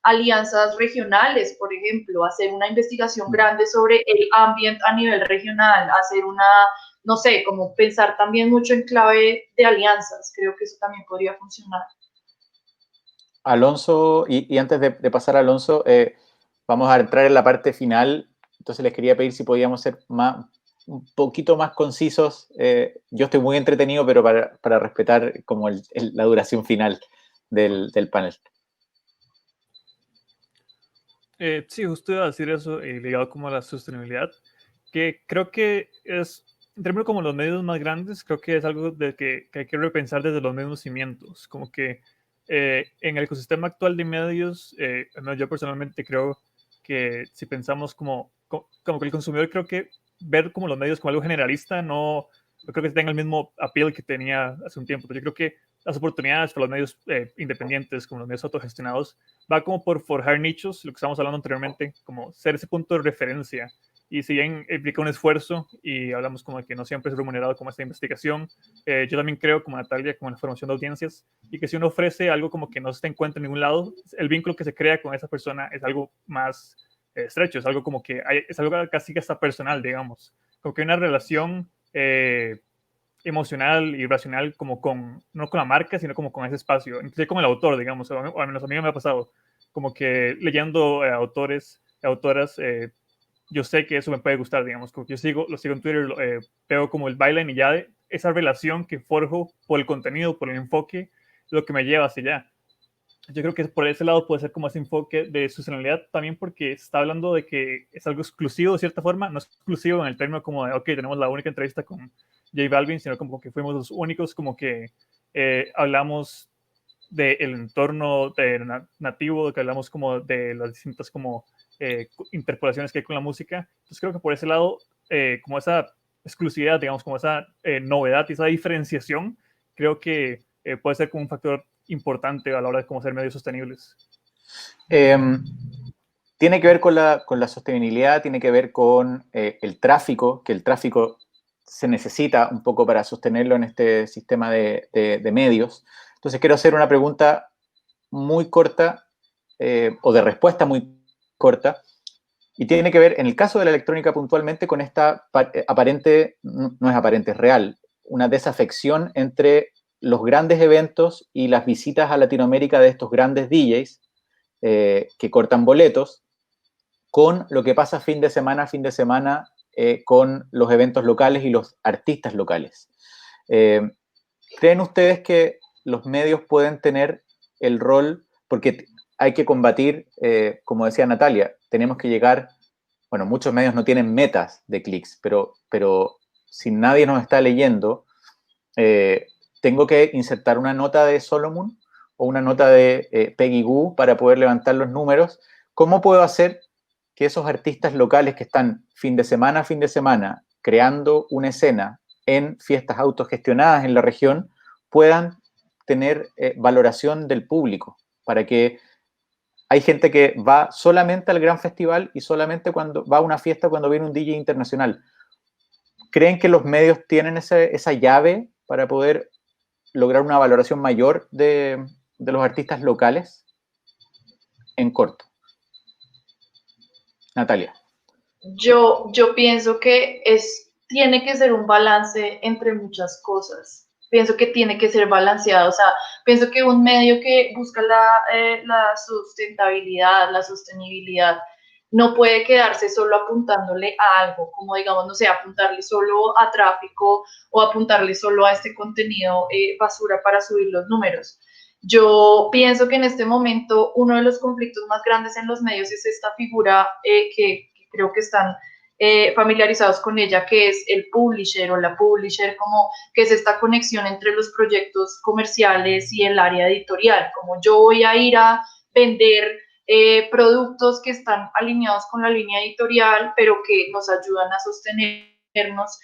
alianzas regionales, por ejemplo, hacer una investigación grande sobre el ambiente a nivel regional, hacer no sé, como pensar también mucho en clave de alianzas. Creo que eso también podría funcionar. Alonso, y antes de pasar a Alonso, vamos a entrar en la parte final. Entonces les quería pedir si podíamos ser un poquito más concisos. Yo estoy muy entretenido, pero para respetar como la duración final del panel. Sí, justo iba a decir eso, ligado como a la sostenibilidad, que creo que es, en términos como los medios más grandes, creo que es algo de que hay que repensar desde los mismos cimientos, como que en el ecosistema actual de medios, yo personalmente creo que si pensamos como que el consumidor, creo que ver como los medios como algo generalista, no creo que tenga el mismo appeal que tenía hace un tiempo, pero yo creo que las oportunidades para los medios independientes, como los medios autogestionados, va como por forjar nichos, lo que estábamos hablando anteriormente, como ser ese punto de referencia. Y si bien implica un esfuerzo, y hablamos como de que no siempre es remunerado como esta investigación, yo también creo, como Natalia, como en la formación de audiencias, y que si uno ofrece algo como que no se encuentra en ningún lado, el vínculo que se crea con esa persona es algo más estrecho, es algo como que es algo casi que hasta personal, digamos, como que hay una relación emocional y racional como no con la marca, sino como con ese espacio, inclusive con el autor, digamos, o al menos a mí me ha pasado, como que leyendo autores, autoras, yo sé que eso me puede gustar, digamos, como que lo sigo en Twitter, veo como el byline y ya esa relación que forjo por el contenido, por el enfoque, lo que me lleva hacia allá. Yo creo que por ese lado puede ser como ese enfoque de sostenibilidad también, porque está hablando de que es algo exclusivo de cierta forma, no es exclusivo en el término como de, ok, tenemos la única entrevista con J Balvin, sino como que fuimos los únicos como que hablamos del entorno nativo, que hablamos como de las distintas como interpolaciones que hay con la música. Entonces creo que por ese lado, como esa exclusividad, digamos, como esa novedad y esa diferenciación, creo que puede ser como un factor importante a la hora de cómo ser medios sostenibles. Tiene que ver con la sostenibilidad, tiene que ver con el tráfico, que el tráfico se necesita un poco para sostenerlo en este sistema de medios. Entonces quiero hacer una pregunta muy corta, o de respuesta muy corta, y tiene que ver, en el caso de la electrónica puntualmente, con esta aparente, no es aparente, es real, una desafección entre los grandes eventos y las visitas a Latinoamérica de estos grandes DJs que cortan boletos, con lo que pasa fin de semana con los eventos locales y los artistas locales. ¿Creen ustedes que los medios pueden tener el rol, porque hay que combatir, como decía Natalia, tenemos que llegar, bueno, muchos medios no tienen metas de clics, pero si nadie nos está leyendo, tengo que insertar una nota de Solomon o una nota de Peggy Gou para poder levantar los números. ¿Cómo puedo hacer que esos artistas locales que están fin de semana a fin de semana creando una escena en fiestas autogestionadas en la región puedan tener valoración del público? Para que hay gente que va solamente al gran festival y solamente cuando va a una fiesta cuando viene un DJ internacional. ¿Creen que los medios tienen esa llave para poder lograr una valoración mayor de los artistas locales? En corto. Natalia. Yo pienso que tiene que ser un balance entre muchas cosas. Pienso que tiene que ser balanceado. O sea, pienso que un medio que busca la sustentabilidad, la sostenibilidad, no puede quedarse solo apuntándole a algo, como digamos, no sé, apuntarle solo a tráfico o apuntarle solo a este contenido basura para subir los números. Yo pienso que en este momento uno de los conflictos más grandes en los medios es esta figura que creo que están familiarizados con ella, que es el publisher o la publisher, como que es esta conexión entre los proyectos comerciales y el área editorial, como yo voy a ir a vender productos que están alineados con la línea editorial, pero que nos ayudan a sostenernos.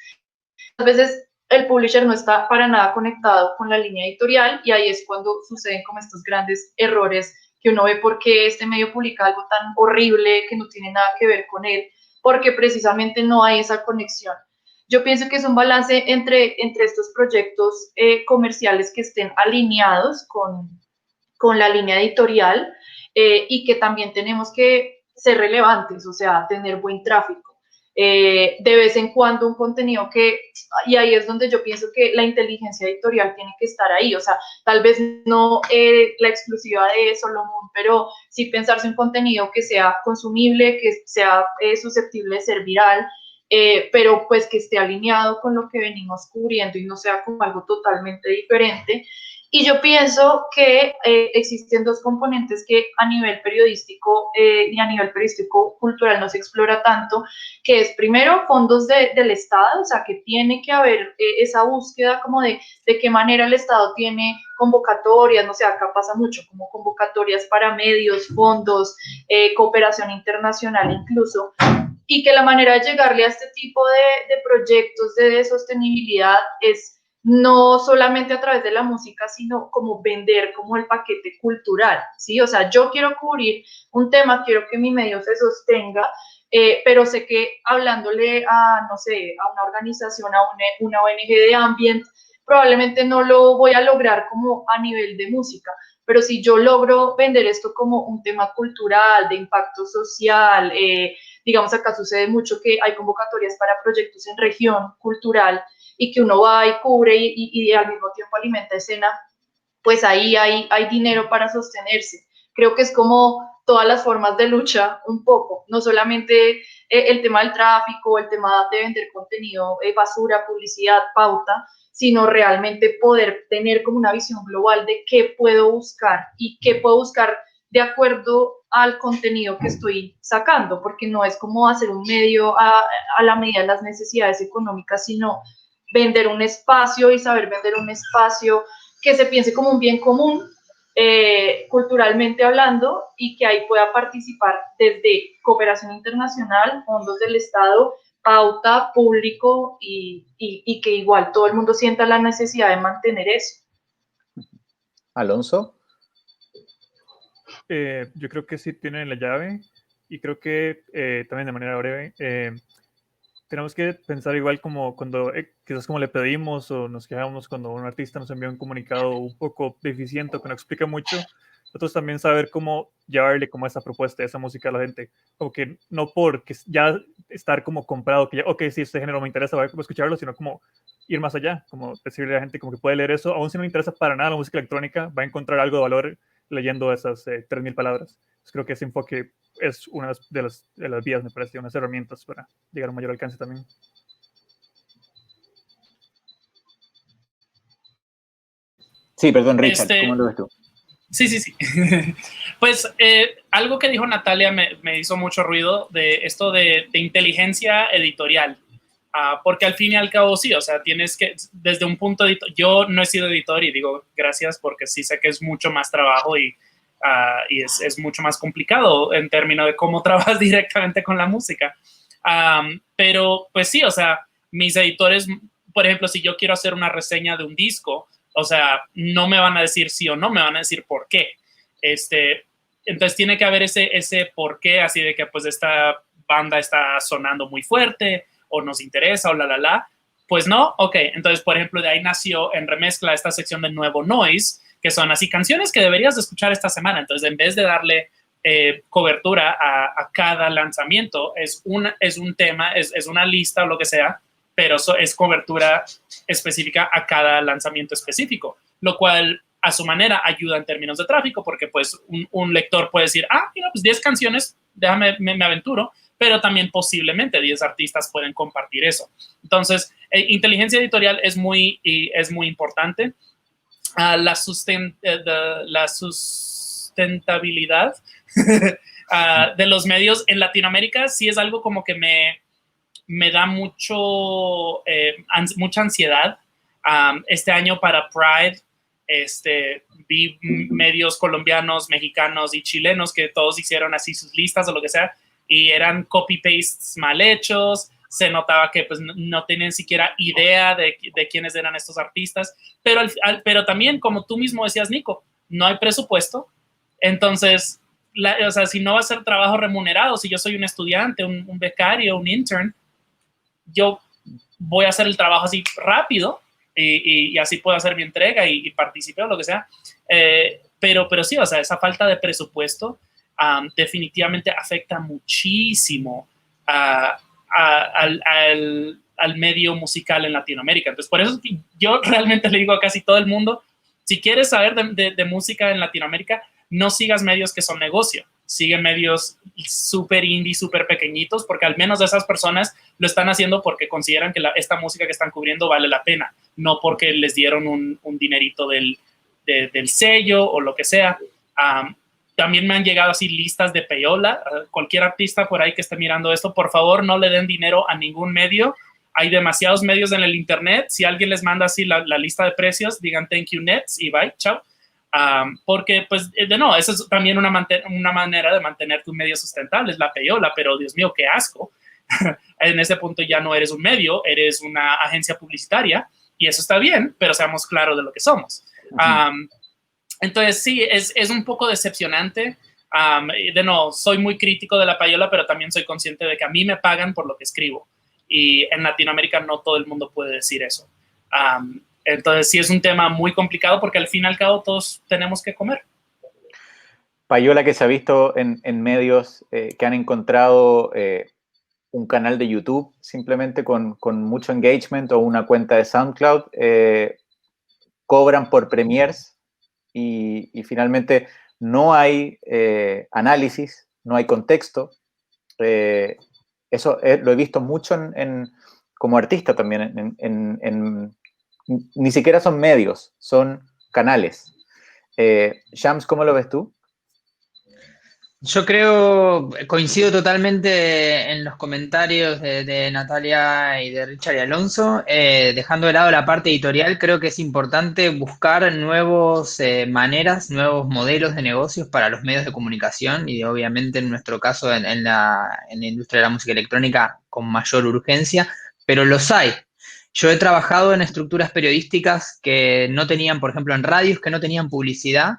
A veces el publisher no está para nada conectado con la línea editorial y ahí es cuando suceden como estos grandes errores que uno ve por qué este medio publica algo tan horrible que no tiene nada que ver con él, porque precisamente no hay esa conexión. Yo pienso que es un balance entre estos proyectos comerciales que estén alineados con la línea editorial y que también tenemos que ser relevantes, o sea, tener buen tráfico. De vez en cuando un contenido y ahí es donde yo pienso que la inteligencia editorial tiene que estar ahí, o sea, tal vez no la exclusiva de Solomon, pero sí pensarse un contenido que sea consumible, que sea susceptible de ser viral, pero pues que esté alineado con lo que venimos cubriendo y no sea como algo totalmente diferente. Y yo pienso que existen dos componentes que a nivel periodístico y a nivel periodístico cultural no se explora tanto, que es primero fondos del Estado, o sea, que tiene que haber esa búsqueda como de qué manera el Estado tiene convocatorias, no sé, acá pasa mucho, como convocatorias para medios, fondos, cooperación internacional incluso, y que la manera de llegarle a este tipo de proyectos de sostenibilidad es no solamente a través de la música, sino como vender como el paquete cultural, ¿sí? O sea, yo quiero cubrir un tema, quiero que mi medio se sostenga, pero sé que hablándole a, no sé, a una organización, a una ONG de ambiente, probablemente no lo voy a lograr como a nivel de música, pero si yo logro vender esto como un tema cultural, de impacto social, digamos acá sucede mucho que hay convocatorias para proyectos en región cultural, y que uno va y cubre y al mismo tiempo alimenta escena, pues ahí hay dinero para sostenerse. Creo que es como todas las formas de lucha un poco, no solamente el tema del tráfico, el tema de vender contenido, basura, publicidad, pauta, sino realmente poder tener como una visión global de qué puedo buscar y qué puedo buscar de acuerdo al contenido que estoy sacando, porque no es como hacer un medio a la medida de las necesidades económicas, sino vender un espacio y saber vender un espacio que se piense como un bien común, culturalmente hablando, y que ahí pueda participar desde cooperación internacional, fondos del Estado, pauta, público, y que igual todo el mundo sienta la necesidad de mantener eso. Alonso. Yo creo que sí tienen la llave y creo que también de manera breve tenemos que pensar igual como cuando quizás como le pedimos o nos quejamos cuando un artista nos envía un comunicado un poco deficiente o que no explica mucho, nosotros también saber cómo llevarle como esa propuesta, esa música a la gente, como que no porque ya estar como comprado, que ya, ok, sí, este género me interesa, voy a escucharlo, sino como ir más allá, como decirle a la gente como que puede leer eso, aún si no le interesa para nada la música electrónica, va a encontrar algo de valor leyendo esas 3.000 palabras. Entonces, creo que ese enfoque es una de las vías, me parece, unas herramientas para llegar a un mayor alcance también. Sí, perdón, Richard, ¿cómo lo ves tú? Sí. Pues algo que dijo Natalia me hizo mucho ruido de esto de inteligencia editorial. porque al fin y al cabo sí, o sea, tienes que, desde un punto de, yo no he sido editor y digo gracias porque sí sé que es mucho más trabajo y es mucho más complicado en términos de cómo trabajas directamente con la música. Pero pues sí, o sea, mis editores, por ejemplo, si yo quiero hacer una reseña de un disco, o sea, no me van a decir sí o no, me van a decir por qué. Entonces tiene que haber ese por qué, así de que pues esta banda está sonando muy fuerte o nos interesa o la. Pues no, ok. Entonces, por ejemplo, de ahí nació en Remezcla esta sección de Nuevo Noise, que son así canciones que deberías de escuchar esta semana. Entonces, en vez de darle cobertura a cada lanzamiento, es un tema, es una lista o lo que sea, pero eso es cobertura específica a cada lanzamiento específico, lo cual a su manera ayuda en términos de tráfico, porque pues un lector puede decir, mira, pues 10 canciones, déjame, me aventuro, pero también posiblemente 10 artistas pueden compartir eso. Entonces, inteligencia editorial es muy importante. La sustentabilidad de los medios en Latinoamérica sí es algo como que me da mucha ansiedad. Este año para Pride, vi medios colombianos, mexicanos y chilenos que todos hicieron así sus listas o lo que sea, y eran copy-pastes mal hechos, se notaba que pues no tenían siquiera idea de quiénes eran estos artistas, pero también, como tú mismo decías, Nico, no hay presupuesto, entonces, o sea, si no va a ser trabajo remunerado, si yo soy un estudiante, un becario, un intern, yo voy a hacer el trabajo así rápido y así puedo hacer mi entrega y participar o lo que sea, pero sí, o sea, esa falta de presupuesto definitivamente afecta muchísimo al medio musical en Latinoamérica. Entonces, por eso yo realmente le digo a casi todo el mundo, si quieres saber de música en Latinoamérica, no sigas medios que son negocio, sigue medios súper indie, súper pequeñitos, porque al menos esas personas lo están haciendo porque consideran que esta música que están cubriendo vale la pena, no porque les dieron un dinerito del sello o lo que sea. También me han llegado así listas de payola. Cualquier artista por ahí que esté mirando esto, por favor, no le den dinero a ningún medio. Hay demasiados medios en el internet. Si alguien les manda así la lista de precios, digan thank you nets y bye, chao. Porque, pues, eso es también una manera de mantener tu medio sustentable, es la payola, pero Dios mío, qué asco. En ese punto ya no eres un medio, eres una agencia publicitaria y eso está bien, pero seamos claros de lo que somos. Entonces, sí, es un poco decepcionante. Soy muy crítico de la payola, pero también soy consciente de que a mí me pagan por lo que escribo. Y en Latinoamérica no todo el mundo puede decir eso. Entonces, sí es un tema muy complicado porque al fin y al cabo todos tenemos que comer. Payola que se ha visto en medios que han encontrado un canal de YouTube simplemente con mucho engagement o una cuenta de SoundCloud, cobran por premiers y finalmente no hay análisis, no hay contexto. Eso lo he visto mucho como artista también, ni siquiera son medios, son canales. Shams, ¿cómo lo ves tú? Yo coincido totalmente en los comentarios de Natalia y de Richard y Alonso. Dejando de lado la parte editorial, creo que es importante buscar nuevas maneras, nuevos modelos de negocios para los medios de comunicación y obviamente en nuestro caso en la industria de la música electrónica con mayor urgencia, pero los hay. Yo he trabajado en estructuras periodísticas que no tenían, por ejemplo, en radios que no tenían publicidad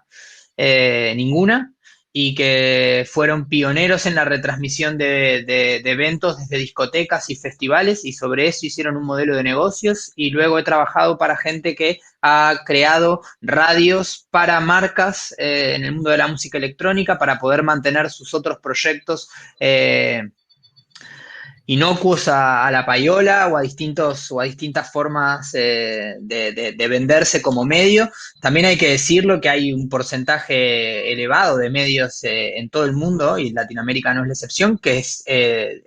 ninguna, y que fueron pioneros en la retransmisión de eventos desde discotecas y festivales, y sobre eso hicieron un modelo de negocios, y luego he trabajado para gente que ha creado radios para marcas en el mundo de la música electrónica para poder mantener sus otros proyectos inocuos a la payola o a distintas formas de venderse como medio. También hay que decirlo que hay un porcentaje elevado de medios en todo el mundo, y Latinoamérica no es la excepción, que es en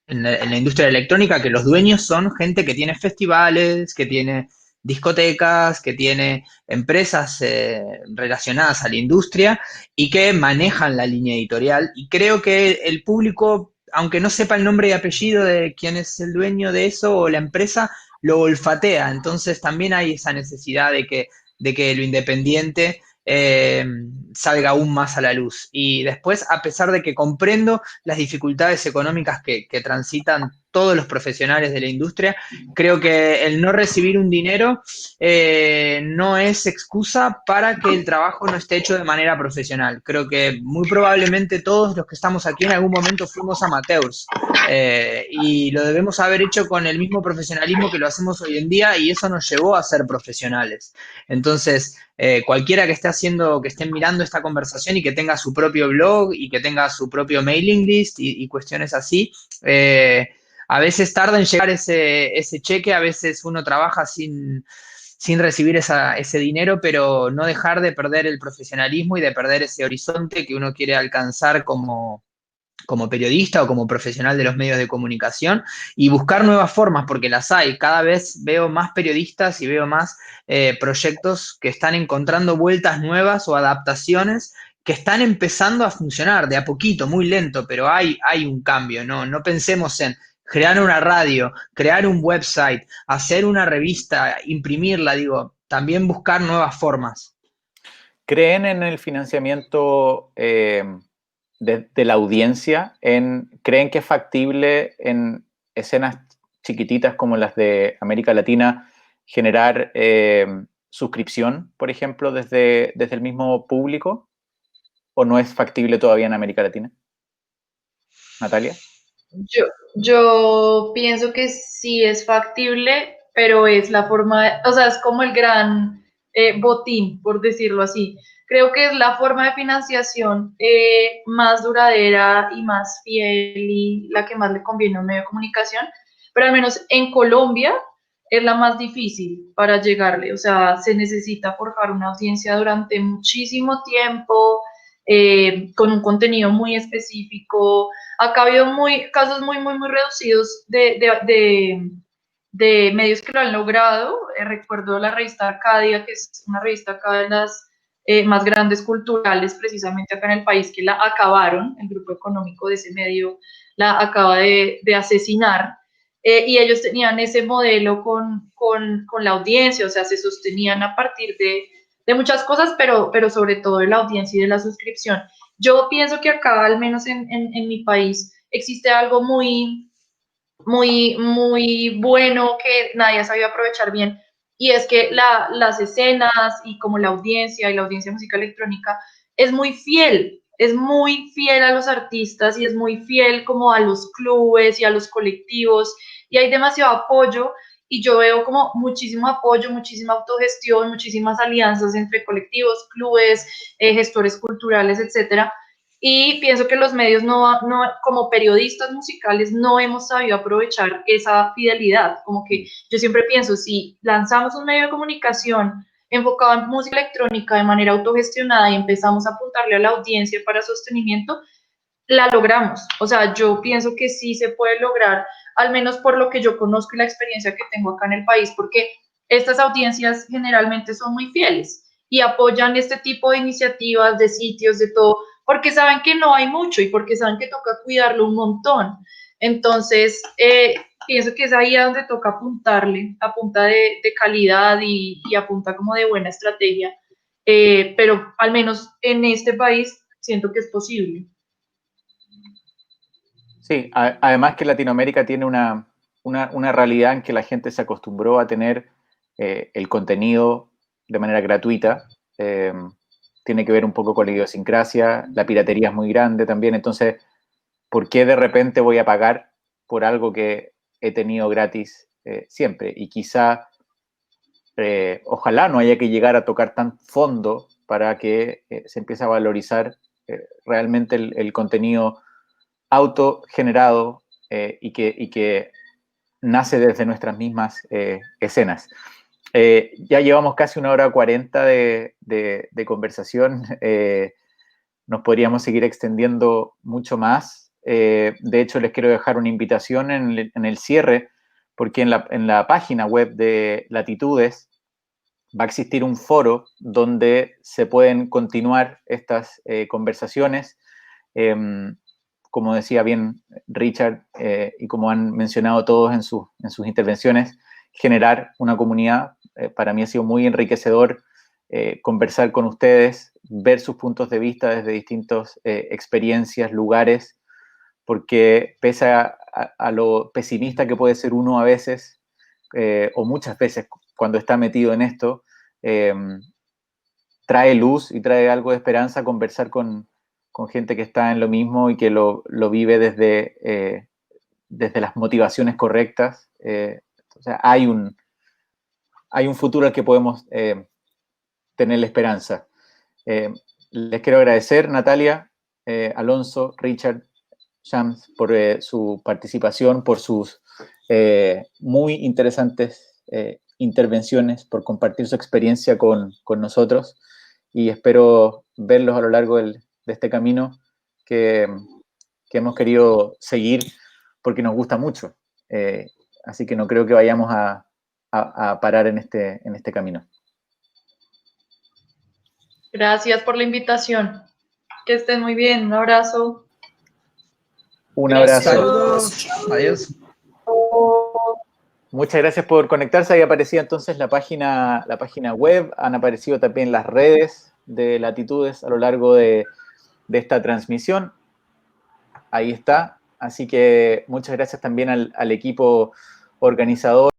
la industria electrónica, que los dueños son gente que tiene festivales, que tiene discotecas, que tiene empresas relacionadas a la industria y que manejan la línea editorial. Y creo que el público aunque no sepa el nombre y apellido de quién es el dueño de eso o la empresa, lo olfatea. Entonces también hay esa necesidad de que lo independiente salga aún más a la luz. Y después, a pesar de que comprendo las dificultades económicas que transitan todos los profesionales de la industria, creo que el no recibir un dinero no es excusa para que el trabajo no esté hecho de manera profesional. Creo que muy probablemente todos los que estamos aquí en algún momento fuimos amateurs y lo debemos haber hecho con el mismo profesionalismo que lo hacemos hoy en día y eso nos llevó a ser profesionales. Entonces, cualquiera que esté haciendo, que esté mirando esta conversación y que tenga su propio blog y que tenga su propio mailing list y cuestiones así, a veces tarda en llegar ese cheque, a veces uno trabaja sin recibir ese dinero, pero no dejar de perder el profesionalismo y de perder ese horizonte que uno quiere alcanzar como periodista o como profesional de los medios de comunicación y buscar nuevas formas, porque las hay. Cada vez veo más periodistas y veo más proyectos que están encontrando vueltas nuevas o adaptaciones que están empezando a funcionar de a poquito, muy lento, pero hay un cambio. No pensemos en crear una radio, crear un website, hacer una revista, imprimirla, digo, también buscar nuevas formas. ¿Creen en el financiamiento de la audiencia? ¿Creen que es factible en escenas chiquititas como las de América Latina generar suscripción, por ejemplo, desde el mismo público? ¿O no es factible todavía en América Latina? Natalia. Yo pienso que sí es factible, pero es la forma, o sea, es como el gran botín, por decirlo así. Creo que es la forma de financiación más duradera y más fiel y la que más le conviene a un medio de comunicación, pero al menos en Colombia es la más difícil para llegarle, o sea, se necesita forjar una audiencia durante muchísimo tiempo, con un contenido muy específico. Acá ha habido casos muy reducidos de medios que lo han logrado. Recuerdo la revista Arcadia, que es una revista acá de las más grandes culturales, precisamente acá en el país, que la acabaron, el grupo económico de ese medio la acaba de asesinar. Y ellos tenían ese modelo con la audiencia, o sea, se sostenían a partir de muchas cosas, pero sobre todo de la audiencia y de la suscripción. Yo pienso que acá, al menos en mi país, existe algo muy bueno que nadie ha sabido aprovechar bien, y es que las escenas y como la audiencia y la audiencia de música electrónica es muy fiel a los artistas y es muy fiel como a los clubes y a los colectivos, y hay demasiado apoyo, y yo veo como muchísimo apoyo, muchísima autogestión, muchísimas alianzas entre colectivos, clubes, gestores culturales, etcétera. Y pienso que los medios como periodistas musicales no hemos sabido aprovechar esa fidelidad. Como que yo siempre pienso, si lanzamos un medio de comunicación enfocado en música electrónica de manera autogestionada y empezamos a apuntarle a la audiencia para sostenimiento, la logramos. O sea, yo pienso que sí se puede lograr, al menos por lo que yo conozco y la experiencia que tengo acá en el país, porque estas audiencias generalmente son muy fieles y apoyan este tipo de iniciativas, de sitios, de todo, porque saben que no hay mucho y porque saben que toca cuidarlo un montón. Entonces, pienso que es ahí a donde toca apuntarle, a punta de calidad y a punta como de buena estrategia. Pero al menos en este país siento que es posible. Sí, además que Latinoamérica tiene una realidad en que la gente se acostumbró a tener el contenido de manera gratuita. Tiene que ver un poco con la idiosincrasia, la piratería es muy grande también, entonces, ¿por qué de repente voy a pagar por algo que he tenido gratis siempre? Y quizá, ojalá no haya que llegar a tocar tan fondo para que se empiece a valorizar realmente el contenido autogenerado y que nace desde nuestras mismas escenas. Ya llevamos casi 1 hora 40 de conversación. Nos podríamos seguir extendiendo mucho más. De hecho, les quiero dejar una invitación en el cierre, porque en la página web de Latitudes va a existir un foro donde se pueden continuar estas conversaciones. como decía bien Richard, y como han mencionado todos en sus intervenciones, generar una comunidad. Para mí ha sido muy enriquecedor conversar con ustedes, ver sus puntos de vista desde distintas experiencias, lugares, porque pese a lo pesimista que puede ser uno a veces, o muchas veces cuando está metido en esto, trae luz y trae algo de esperanza conversar con gente que está en lo mismo y que lo vive desde las motivaciones correctas. O sea, hay un futuro al que podemos tener la esperanza. Les quiero agradecer, Natalia, Alonso, Richard, Shams, por su participación, por sus muy interesantes intervenciones, por compartir su experiencia con nosotros, y espero verlos a lo largo de este camino que hemos querido seguir porque nos gusta mucho. Así que no creo que vayamos a parar en este camino. Gracias por la invitación. Que estén muy bien. Un abrazo. Un Gracias. abrazo. Saludos. Adiós. Muchas gracias por conectarse. Ahí aparecía entonces la página web. Han aparecido también las redes de Latitudes a lo largo de esta transmisión. Ahí está. Así que muchas gracias también al equipo organizador.